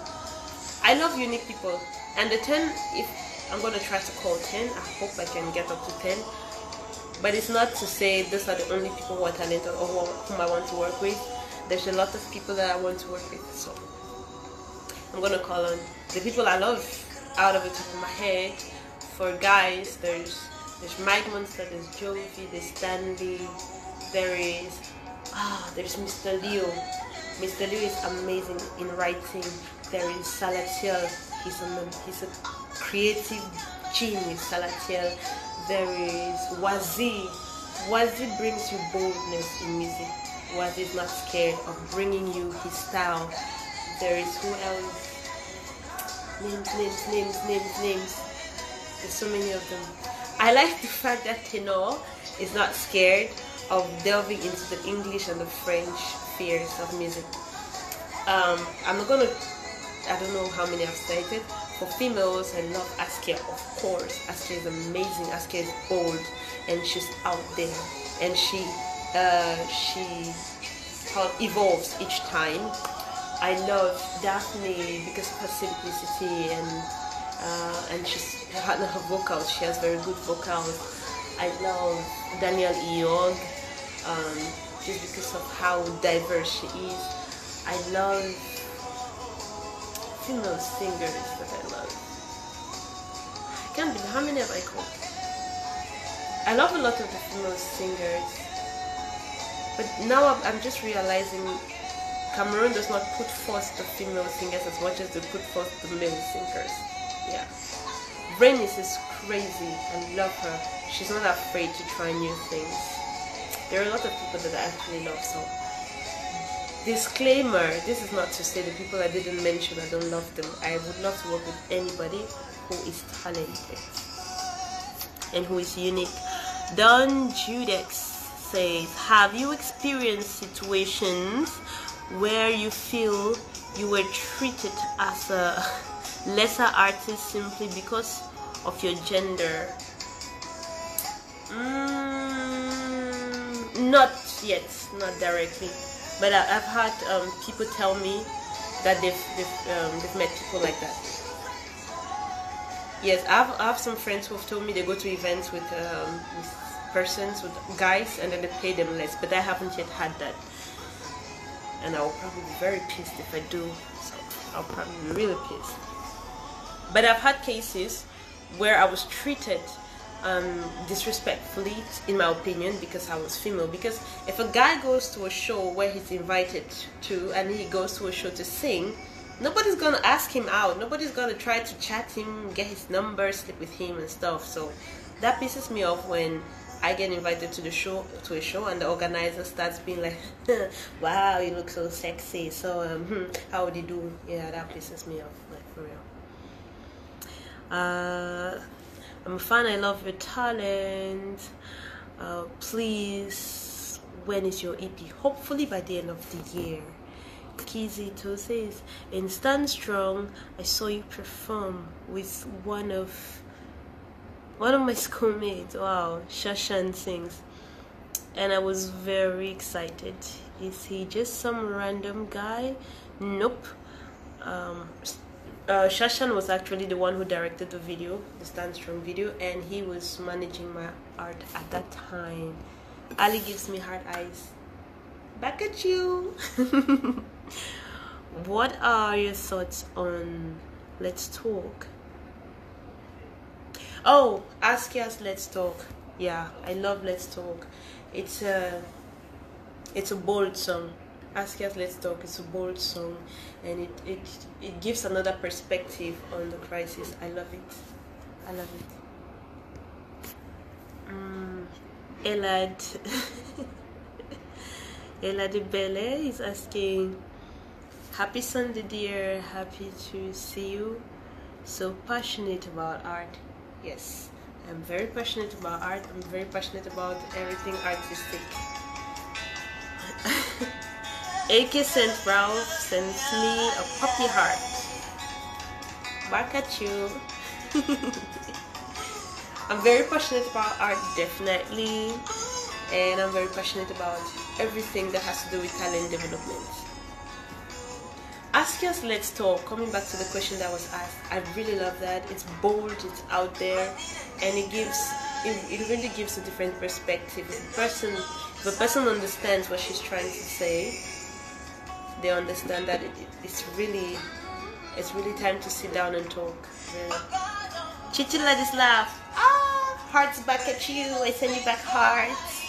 I love unique people. And the 10, if I'm gonna try to call 10, I hope I can get up to 10. But it's not to say those are the only people who are talented or whom I want to work with. There's a lot of people that I want to work with, so I'm gonna call on the people I love out of the top of my head. For guys, there's Mike Monster, there's Jovi, there's Stanley, there's Mr. Leo. Mr. Leo is amazing in writing. There is Salatiel. He's a creative genius, Salatiel. There is Wazi. Wazi brings you boldness in music. Wazi is not scared of bringing you his style. There is who else? Names. There's so many of them. I like the fact that Tenor is not scared of delving into the English and the French spheres of music. I don't know how many I've cited. For females, I love Askia, of course. Askia is amazing. Askia is bold, and she's out there, and she evolves each time. I love Daphne because of her simplicity and her vocals. She has very good vocals. I love Danielle Iog just because of how diverse she is. I love female singers that I love. I can't believe how many have I called. I love a lot of the female singers, but now I'm just realizing Cameroon does not put forth the female singers as much as they put forth the male singers. Yeah. Brainies is crazy. I love her. She's not afraid to try new things. There are a lot of people that I actually love, so disclaimer, this is not to say the people I didn't mention I don't love them. I would love to work with anybody who is talented and who is unique. Don Judex says, have you experienced situations where you feel you were treated as a lesser artist simply because of your gender? Not yet, not directly, but I've had people tell me that they've met people like that. Yes, I have some friends who have told me they go to events with persons, with guys, and then they pay them less, but I haven't yet had that. And I will probably be very pissed if I do, so I'll probably be really pissed. But I've had cases where I was treated disrespectfully, in my opinion, because I was female. Because if a guy goes to a show where he's invited to, and he goes to a show to sing, nobody's gonna ask him out, nobody's gonna try to chat him, get his number, sleep with him and stuff. So that pisses me off when I get invited to a show, and the organizer starts being like, wow, you look so sexy, so how would you do? Yeah, that pisses me off, like, for real. I'm a fan, I love your talent. Please, when is your EP? Hopefully by the end of the year. Kizito says, in Stand Strong, I saw you perform with one of my schoolmates. Wow, Shashan sings, and I was very excited. Is he just some random guy? Nope. Shashan was actually the one who directed the video, the Stand Strong video, and he was managing my art at that time. Ali gives me hard eyes. Back at you. What are your thoughts on Let's Talk? Oh, Askia's Let's Talk. Yeah, I love Let's Talk. It's a bold song. Askia's Let's Talk is a bold song, and it gives another perspective on the crisis. I love it. I love it. Elad Bele is asking, happy Sunday dear, happy to see you. So passionate about art. Yes, I'm very passionate about art. I'm very passionate about everything artistic. AK St. Ralph sends me a puppy heart. Back at you. I'm very passionate about art, definitely. And I'm very passionate about everything that has to do with talent development. Askia's Let's Talk, coming back to the question that was asked, I really love that. It's bold, it's out there, and it really gives a different perspective. If a person understands what she's trying to say, they understand that it's really time to sit down and talk. Really. Chichi Ladislav, hearts back at you. I send you back hearts.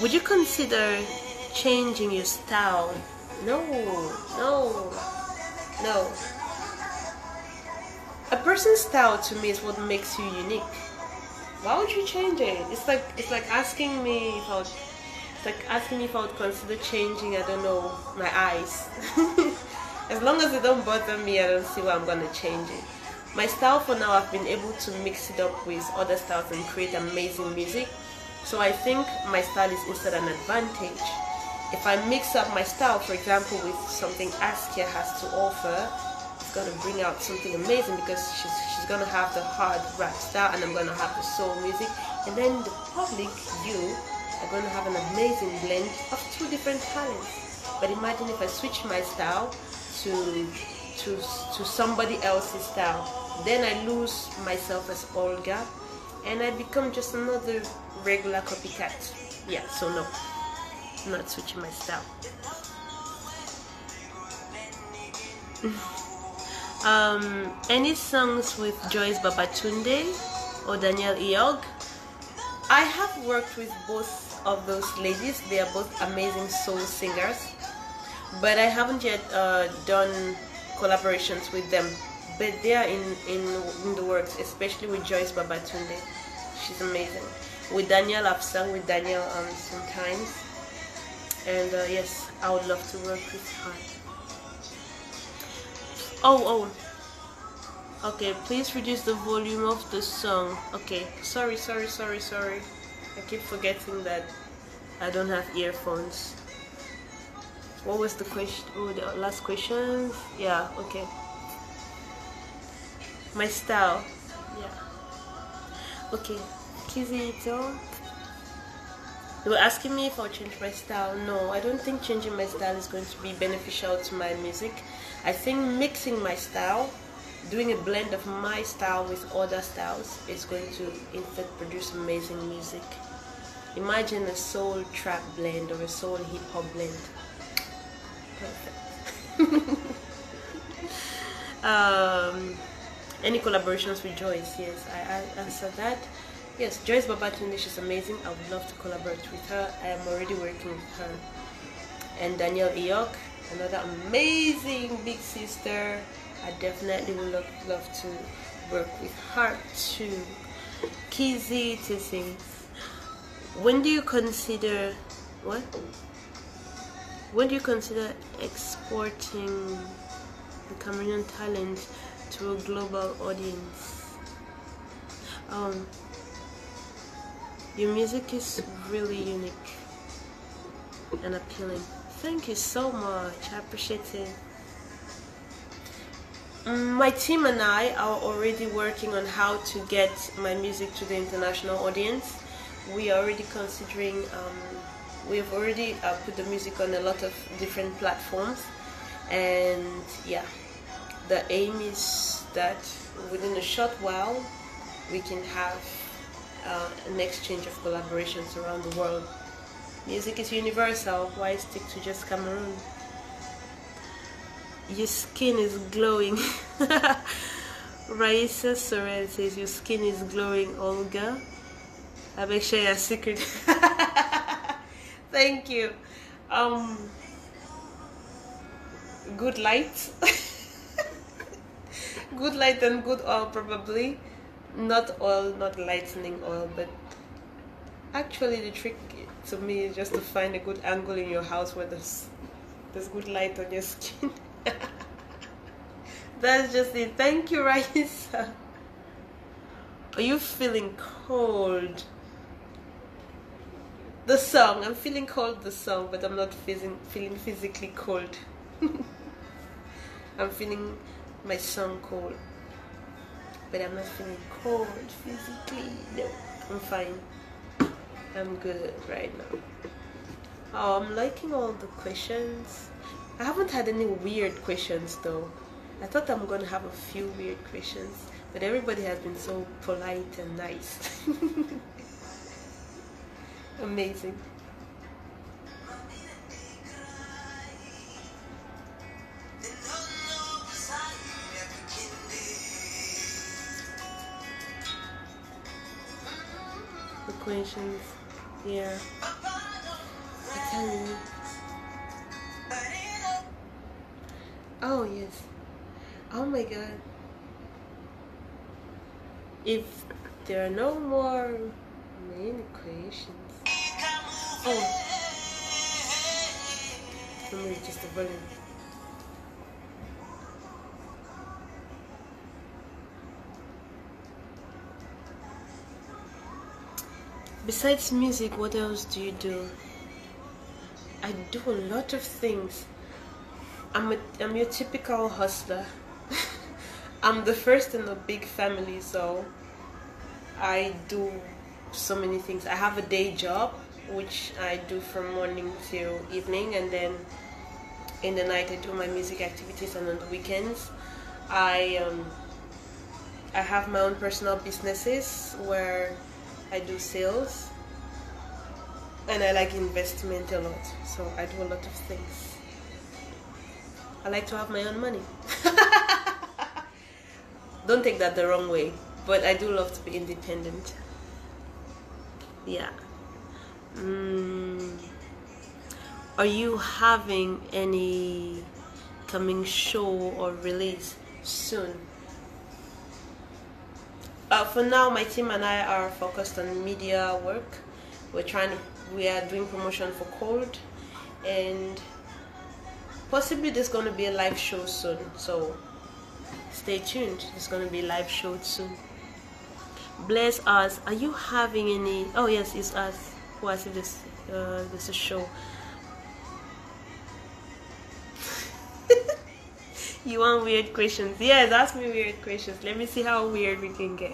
Would you consider changing your style? No. A person's style to me is what makes you unique. Why would you change it? It's like asking me if I would consider changing, I don't know, my eyes. As long as they don't bother me, I don't see why I'm gonna change it. My style for now, I've been able to mix it up with other styles and create amazing music. So I think my style is instead an advantage. If I mix up my style, for example, with something Askia has to offer, it's gonna bring out something amazing, because she's gonna have the hard rap style and I'm gonna have the soul music, and then the public, you, are gonna have an amazing blend of two different talents. But imagine if I switch my style to somebody else's style, then I lose myself as Olgha and I become just another regular copycat. Yeah, so no, I'm not switching my style. Any songs with Joyce Babatunde or Danielle Eog? I have worked with both of those ladies. They are both amazing soul singers, but I haven't yet done collaborations with them. But they are in the works, especially with Joyce Babatunde. She's amazing. With Danielle, I've sung with Danielle sometimes, and yes, I would love to work with her. Oh, okay, please reduce the volume of the song. Okay, sorry. I keep forgetting that I don't have earphones. What was the question? Oh, the last question. Yeah, okay. My style. Yeah. Okay. Kizito. They were asking me if I'll change my style. No, I don't think changing my style is going to be beneficial to my music. I think mixing my style, doing a blend of my style with other styles, is going to in fact produce amazing music. Imagine a soul trap blend or a soul hip hop blend. Perfect. Any collaborations with Joyce? Yes, I answered that. Yes, Joyce Babatunde, she's amazing. I would love to collaborate with her. I am already working with her. And Danielle Eog, another amazing big sister. I definitely would love to work with her too. Kizzy Tissing, when do you consider exporting the Cameroonian talent to a global audience? Your music is really unique and appealing. Thank you so much. I appreciate it. My team and I are already working on how to get my music to the international audience. We are already considering, we have already put the music on a lot of different platforms, and yeah, the aim is that within a short while we can have an exchange of collaborations around the world. Music is universal. Why stick to just Cameroon? Your skin is glowing. Raisa Sorel says your skin is glowing, Olgha. I make sure your secret. Thank you. Good light. Good light and good oil, probably. Not oil, not lightening oil, but actually the trick to me is just to find a good angle in your house where there's good light on your skin. That's just it. Thank you, Raisa. Are you feeling cold? The song. I'm feeling cold, the song, but I'm not feeling physically cold. I'm feeling my song cold, but I'm not feeling cold physically. No, I'm fine. I'm good right now. Oh, I'm liking all the questions. I haven't had any weird questions though. I thought I'm gonna have a few weird questions, but everybody has been so polite and nice. Amazing. The questions, yeah. I tell you. Oh yes. Oh my god. If there are no more main questions. Oh. Let me just the volume. Besides music, what else do you do? I do a lot of things. I'm your typical hustler. I'm the first in a big family, so I do so many things. I have a day job, which I do from morning till evening, and then in the night I do my music activities, and on the weekends I have my own personal businesses where I do sales, and I like investment a lot, so I do a lot of things. I like to have my own money. Don't take that the wrong way, but I do love to be independent. Yeah. Are you having any coming show or release soon? For now, my team and I are focused on media work. We are doing promotion for Cold, and possibly there's going to be a live show soon, so stay tuned. There's going to be a live show soon. Bless us. Are you having any? Oh yes, it's us who asked if there's a show. You want weird questions? Yes, ask me weird questions. Let me see how weird we can get.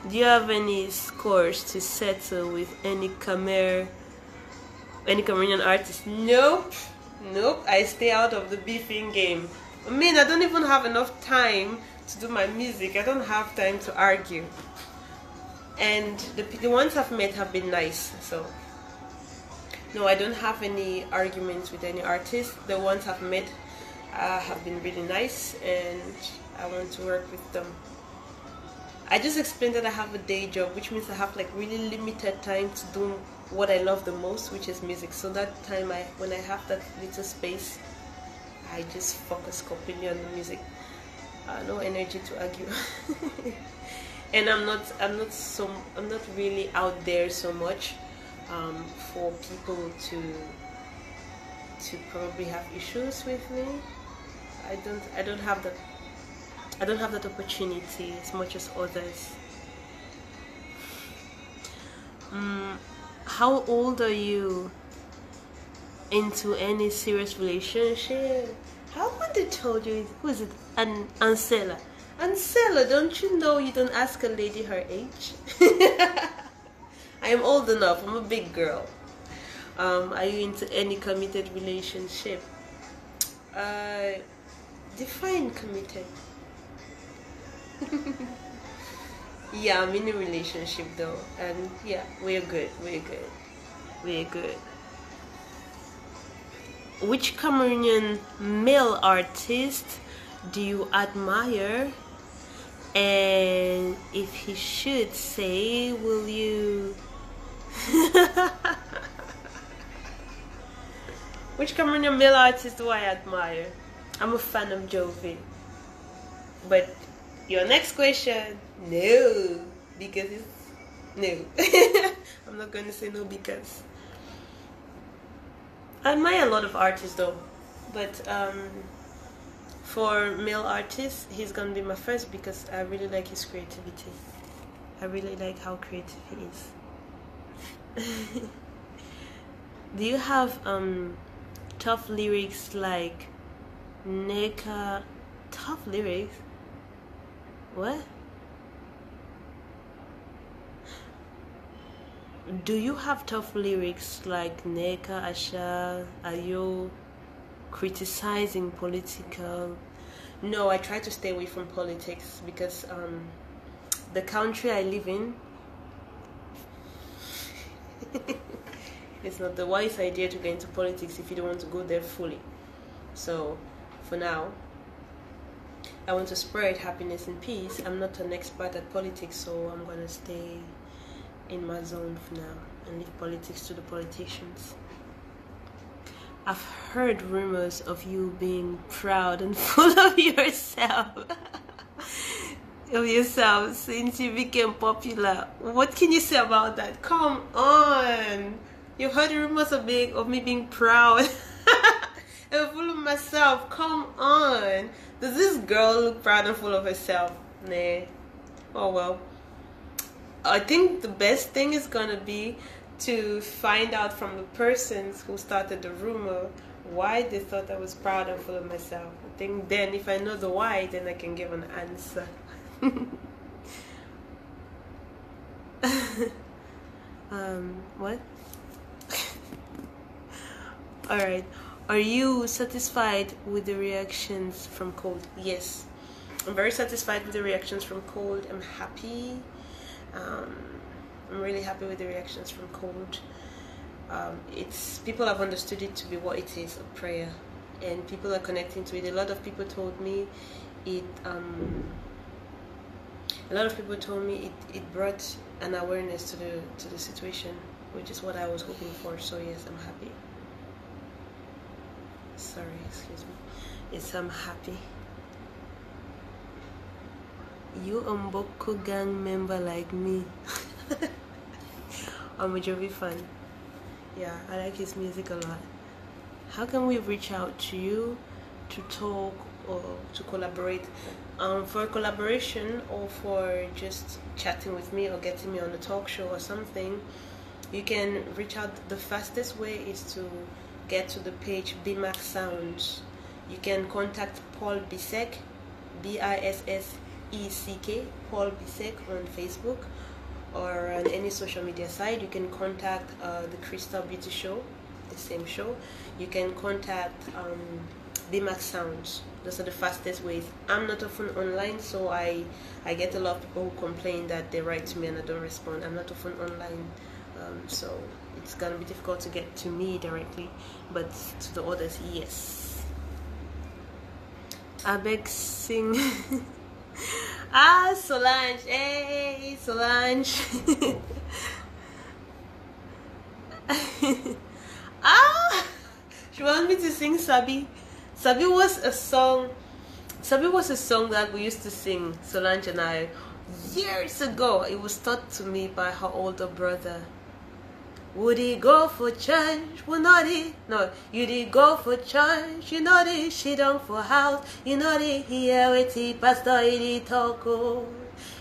Do you have any scores to settle with any Cameroonian artist? Nope. I stay out of the beefing game. I mean, I don't even have enough time to do my music. I don't have time to argue. And the ones I've met have been nice, so no, I don't have any arguments with any artist. The ones I've met have been really nice, and I want to work with them. I just explained that I have a day job, which means I have like really limited time to do what I love the most, which is music. So that time, when I have that little space, I just focus completely on the music. No energy to argue. And I'm not really out there so much for people to probably have issues with me. I don't have that opportunity as much as others. How old are you? Into any serious relationship? How would they told you? Who is it? Ansela. Ansela, don't you know you don't ask a lady her age? I am old enough. I'm a big girl. Are you into any committed relationship? Define committed. Yeah, I'm in a relationship though, and yeah, we're good. Which Cameroonian male artist do you admire? And if he should say, will you? Which Cameroonian male artist do I admire? I'm a fan of Jovi. But your next question, no, because it's no. I'm not going to say no because I admire a lot of artists though, but for male artists, he's gonna be my first because I really like his creativity. I really like how creative he is. Do you have tough lyrics like Neka? Tough lyrics? What? Do you have tough lyrics like Neka, Asha, Ayo, criticizing political? No, I try to stay away from politics because the country I live in, it's not the wise idea to get into politics if you don't want to go there fully. So, for now, I want to spread happiness and peace. I'm not an expert at politics, so I'm going to stay in my zone for now and leave politics to the politicians. I've heard rumors of you being proud and full of yourself. Since you became popular. What can you say about that? Come on. You've heard rumors of me being proud and full of myself. Come on. Does this girl look proud and full of herself? Nah. Oh well. I think the best thing is gonna be to find out from the persons who started the rumor why they thought I was proud and full of myself. I think then if I know the why, then I can give an answer. What? Alright. Are you satisfied with the reactions from Cold? Yes. I'm very satisfied with the reactions from Cold. I'm happy. I'm really happy with the reactions from Cold. It's people have understood it to be what it is, a prayer, and people are connecting to it. A lot of people told me it. A lot of people told me it brought an awareness to the situation, which is what I was hoping for. So yes, I'm happy. Sorry, excuse me. Yes, I'm happy. You a Mboko gang member like me. I'm a Jovi fan. Yeah, I like his music a lot. How can we reach out to you to talk or to collaborate? For collaboration or for just chatting with me or getting me on a talk show or something, you can reach out. The fastest way is to get to the page BMAC Sounds. You can contact Paul Bissek, BISSECK, Paul Bissek on Facebook or on any social media site. You can contact the Crystal Beauty Show, the same show. You can contact BMAC Sounds. Those are the fastest ways. I'm not often online, so I get a lot of people who complain that they write to me and I don't respond. I'm not often online, so it's gonna be difficult to get to me directly, but to the others, yes. I beg sing. Solange, hey Solange. She wants me to sing Sabi. Sabi was a song that we used to sing, Solange and I, years ago. It was taught to me by her older brother. Would he go for church? Would not he? No, you did go for church. You know the she done for house. You know the hear with the pastor he did talk. Oh.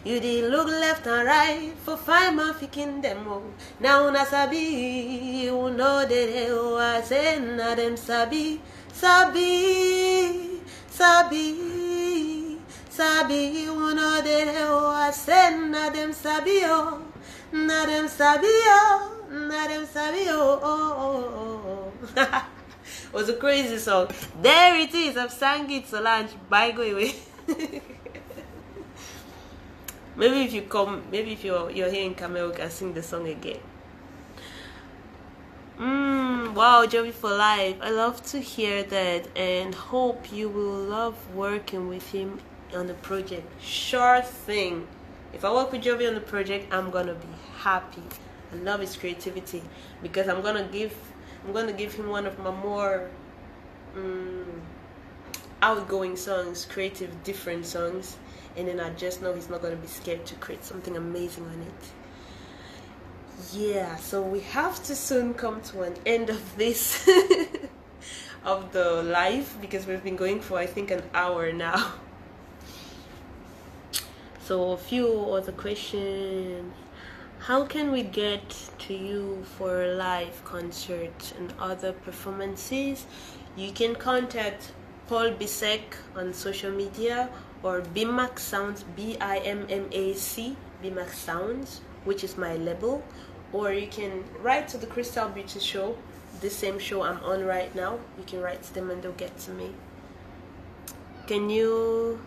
You did look left and right for 5 months picking them up. Now una sabi, you know they I say na them sabi, sabi, sabi, sabi. You know they I say na them sabi oh, na them sabi oh. It was a crazy song. There it is. I've sang it, Solange. Bye, go away. Maybe if you come, maybe if you're here in Cameroon, we can sing the song again. Wow, Jovi for life. I love to hear that and hope you will love working with him on the project. Sure thing. If I work with Jovi on the project, I'm gonna be happy. I love his creativity because I'm gonna give him one of my more outgoing songs, creative, different songs, and then I just know he's not gonna be scared to create something amazing on it. Yeah, so we have to soon come to an end of this of the live because we've been going for I think an hour now. So a few other questions. How can we get to you for a live concert and other performances? You can contact Paul Bissek on social media or BMAC Sounds, BIMMAC, BMAC Sounds, which is my label, or you can write to the Crystal Beauty Show, the same show I'm on right now. You can write to them and they'll get to me. Can you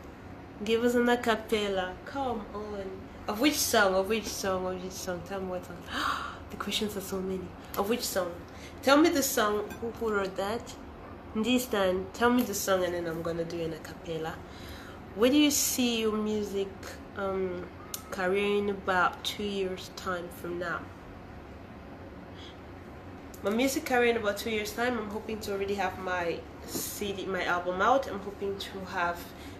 give us an a cappella? Come on. Of which song? Of which song? Of which song? Tell me what song. The questions are so many. Of which song? Tell me the song. Who wrote that? This time, tell me the song and then I'm gonna do an a cappella. Where do you see your music career in about 2 years time from now? My music career in about 2 years time, I'm hoping to already have my CD, my album out. I'm hoping to have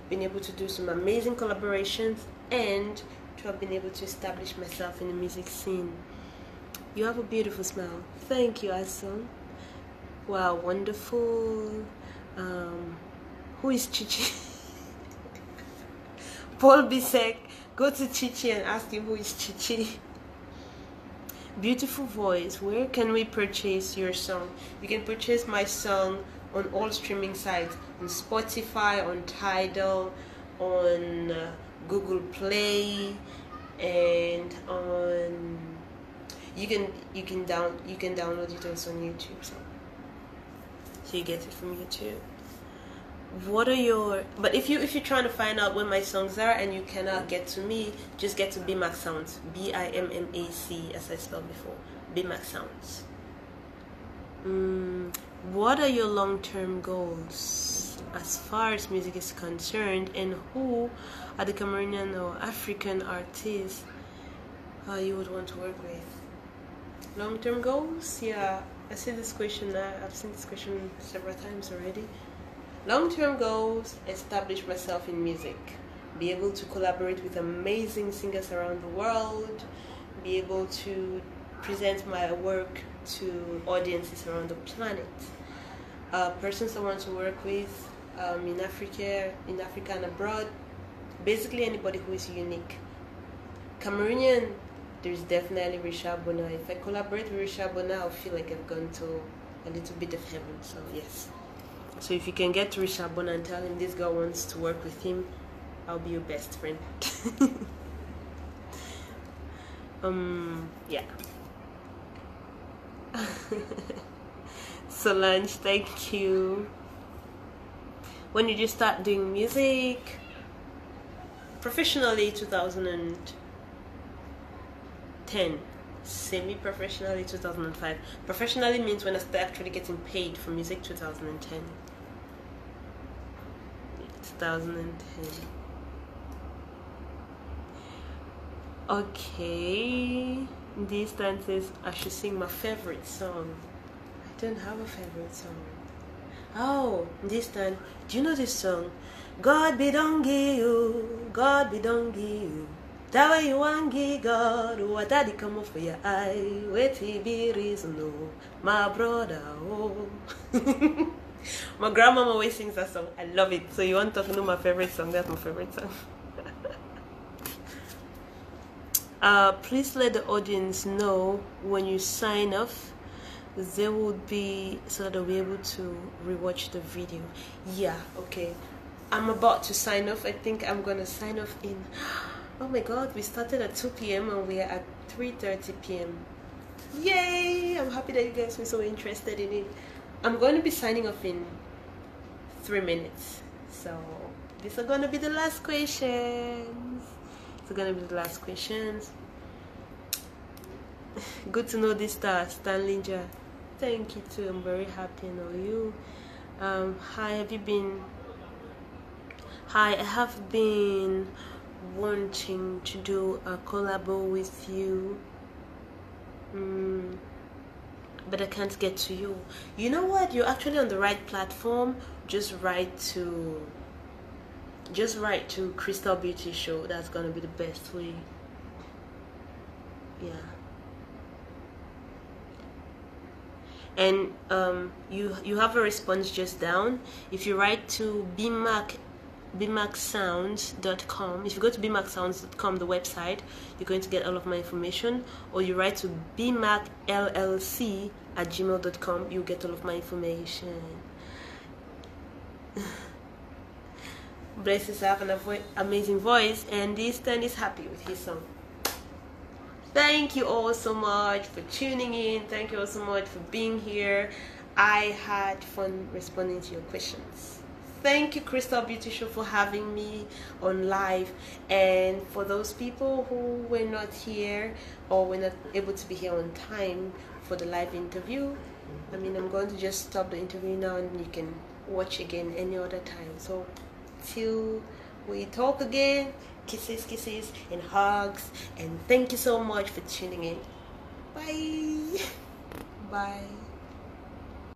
been able to do some amazing collaborations and to have been able to establish myself in the music scene. You have a beautiful smile. Thank you, Asun. Wow, wonderful. Who is Chichi? Paul Bisek. Go to Chichi and ask him who is Chichi. Beautiful voice. Where can we purchase your song? You can purchase my song on all streaming sites, on Spotify, on Tidal, on Google Play, and on you can download it also on YouTube. So you get it from YouTube. What are your, but if you're trying to find out where my songs are and you cannot get to me, just get to BMAC Sounds, BIMMAC, as I spelled before, BMAC Sounds. What are your long-term goals as far as music is concerned, and who are the Cameroonian or African artists you would want to work with? Long-term goals? Yeah, I see this question. I've seen this question several times already. Long-term goals: establish myself in music, be able to collaborate with amazing singers around the world, be able to present my work to audiences around the planet. Persons I want to work with in Africa and abroad, basically anybody who is unique. Cameroonian, there's definitely Richard Bona. If I collaborate with Richard Bona, I'll feel like I've gone to a little bit of heaven, so yes. So if you can get to Richard Bona and tell him this girl wants to work with him, I'll be your best friend. Yeah. Solange, thank you. When did you start doing music? Professionally, 2010. Semi-professionally, 2005. Professionally means when I started actually getting paid for music, 2010. 2010. Okay. This time says I should sing my favorite song. I don't have a favorite song. Oh, this time, do you know this song? God be don't give you, God be don't give you. That way you want give God, what daddy come up for your eye, wait he be reason, no, my brother, oh. My grandma always sings that song. I love it. So you want to know my favorite song? That's my favorite song. Please let the audience know when you sign off. There would be, so that they'll be able to rewatch the video. Yeah, okay. I'm about to sign off. I think I'm gonna sign off in, oh my god, we started at 2 p.m. and we are at 3:30 p.m. Yay! I'm happy that you guys were so interested in it. I'm going to be signing off in 3 minutes. So these are gonna be the last questions. It's gonna be the last questions. Good to know this star, Stanlinja. Thank you too. I'm very happy to know you. Hi, have you been? Hi, I have been wanting to do a collabo with you, but I can't get to you. You know what? You're actually on the right platform. Just write to Crystal Beauty Show. That's gonna be the best way. Yeah. And you have a response just down. If you write to bmacsounds.com, if you go to bmacsounds.com, the website, you're going to get all of my information. Or you write to bmacllc@gmail.com, you get all of my information. Bless yourself, and an amazing voice, and this Stan is happy with his song. Thank you all so much for tuning in. Thank you all so much for being here. I had fun responding to your questions. Thank you, Crystal Beauty Show, for having me on live. And for those people who were not here or were not able to be here on time for the live interview, I'm going to just stop the interview now and you can watch again any other time. So till we talk again, kisses and hugs, and thank you so much for tuning in. Bye. Bye.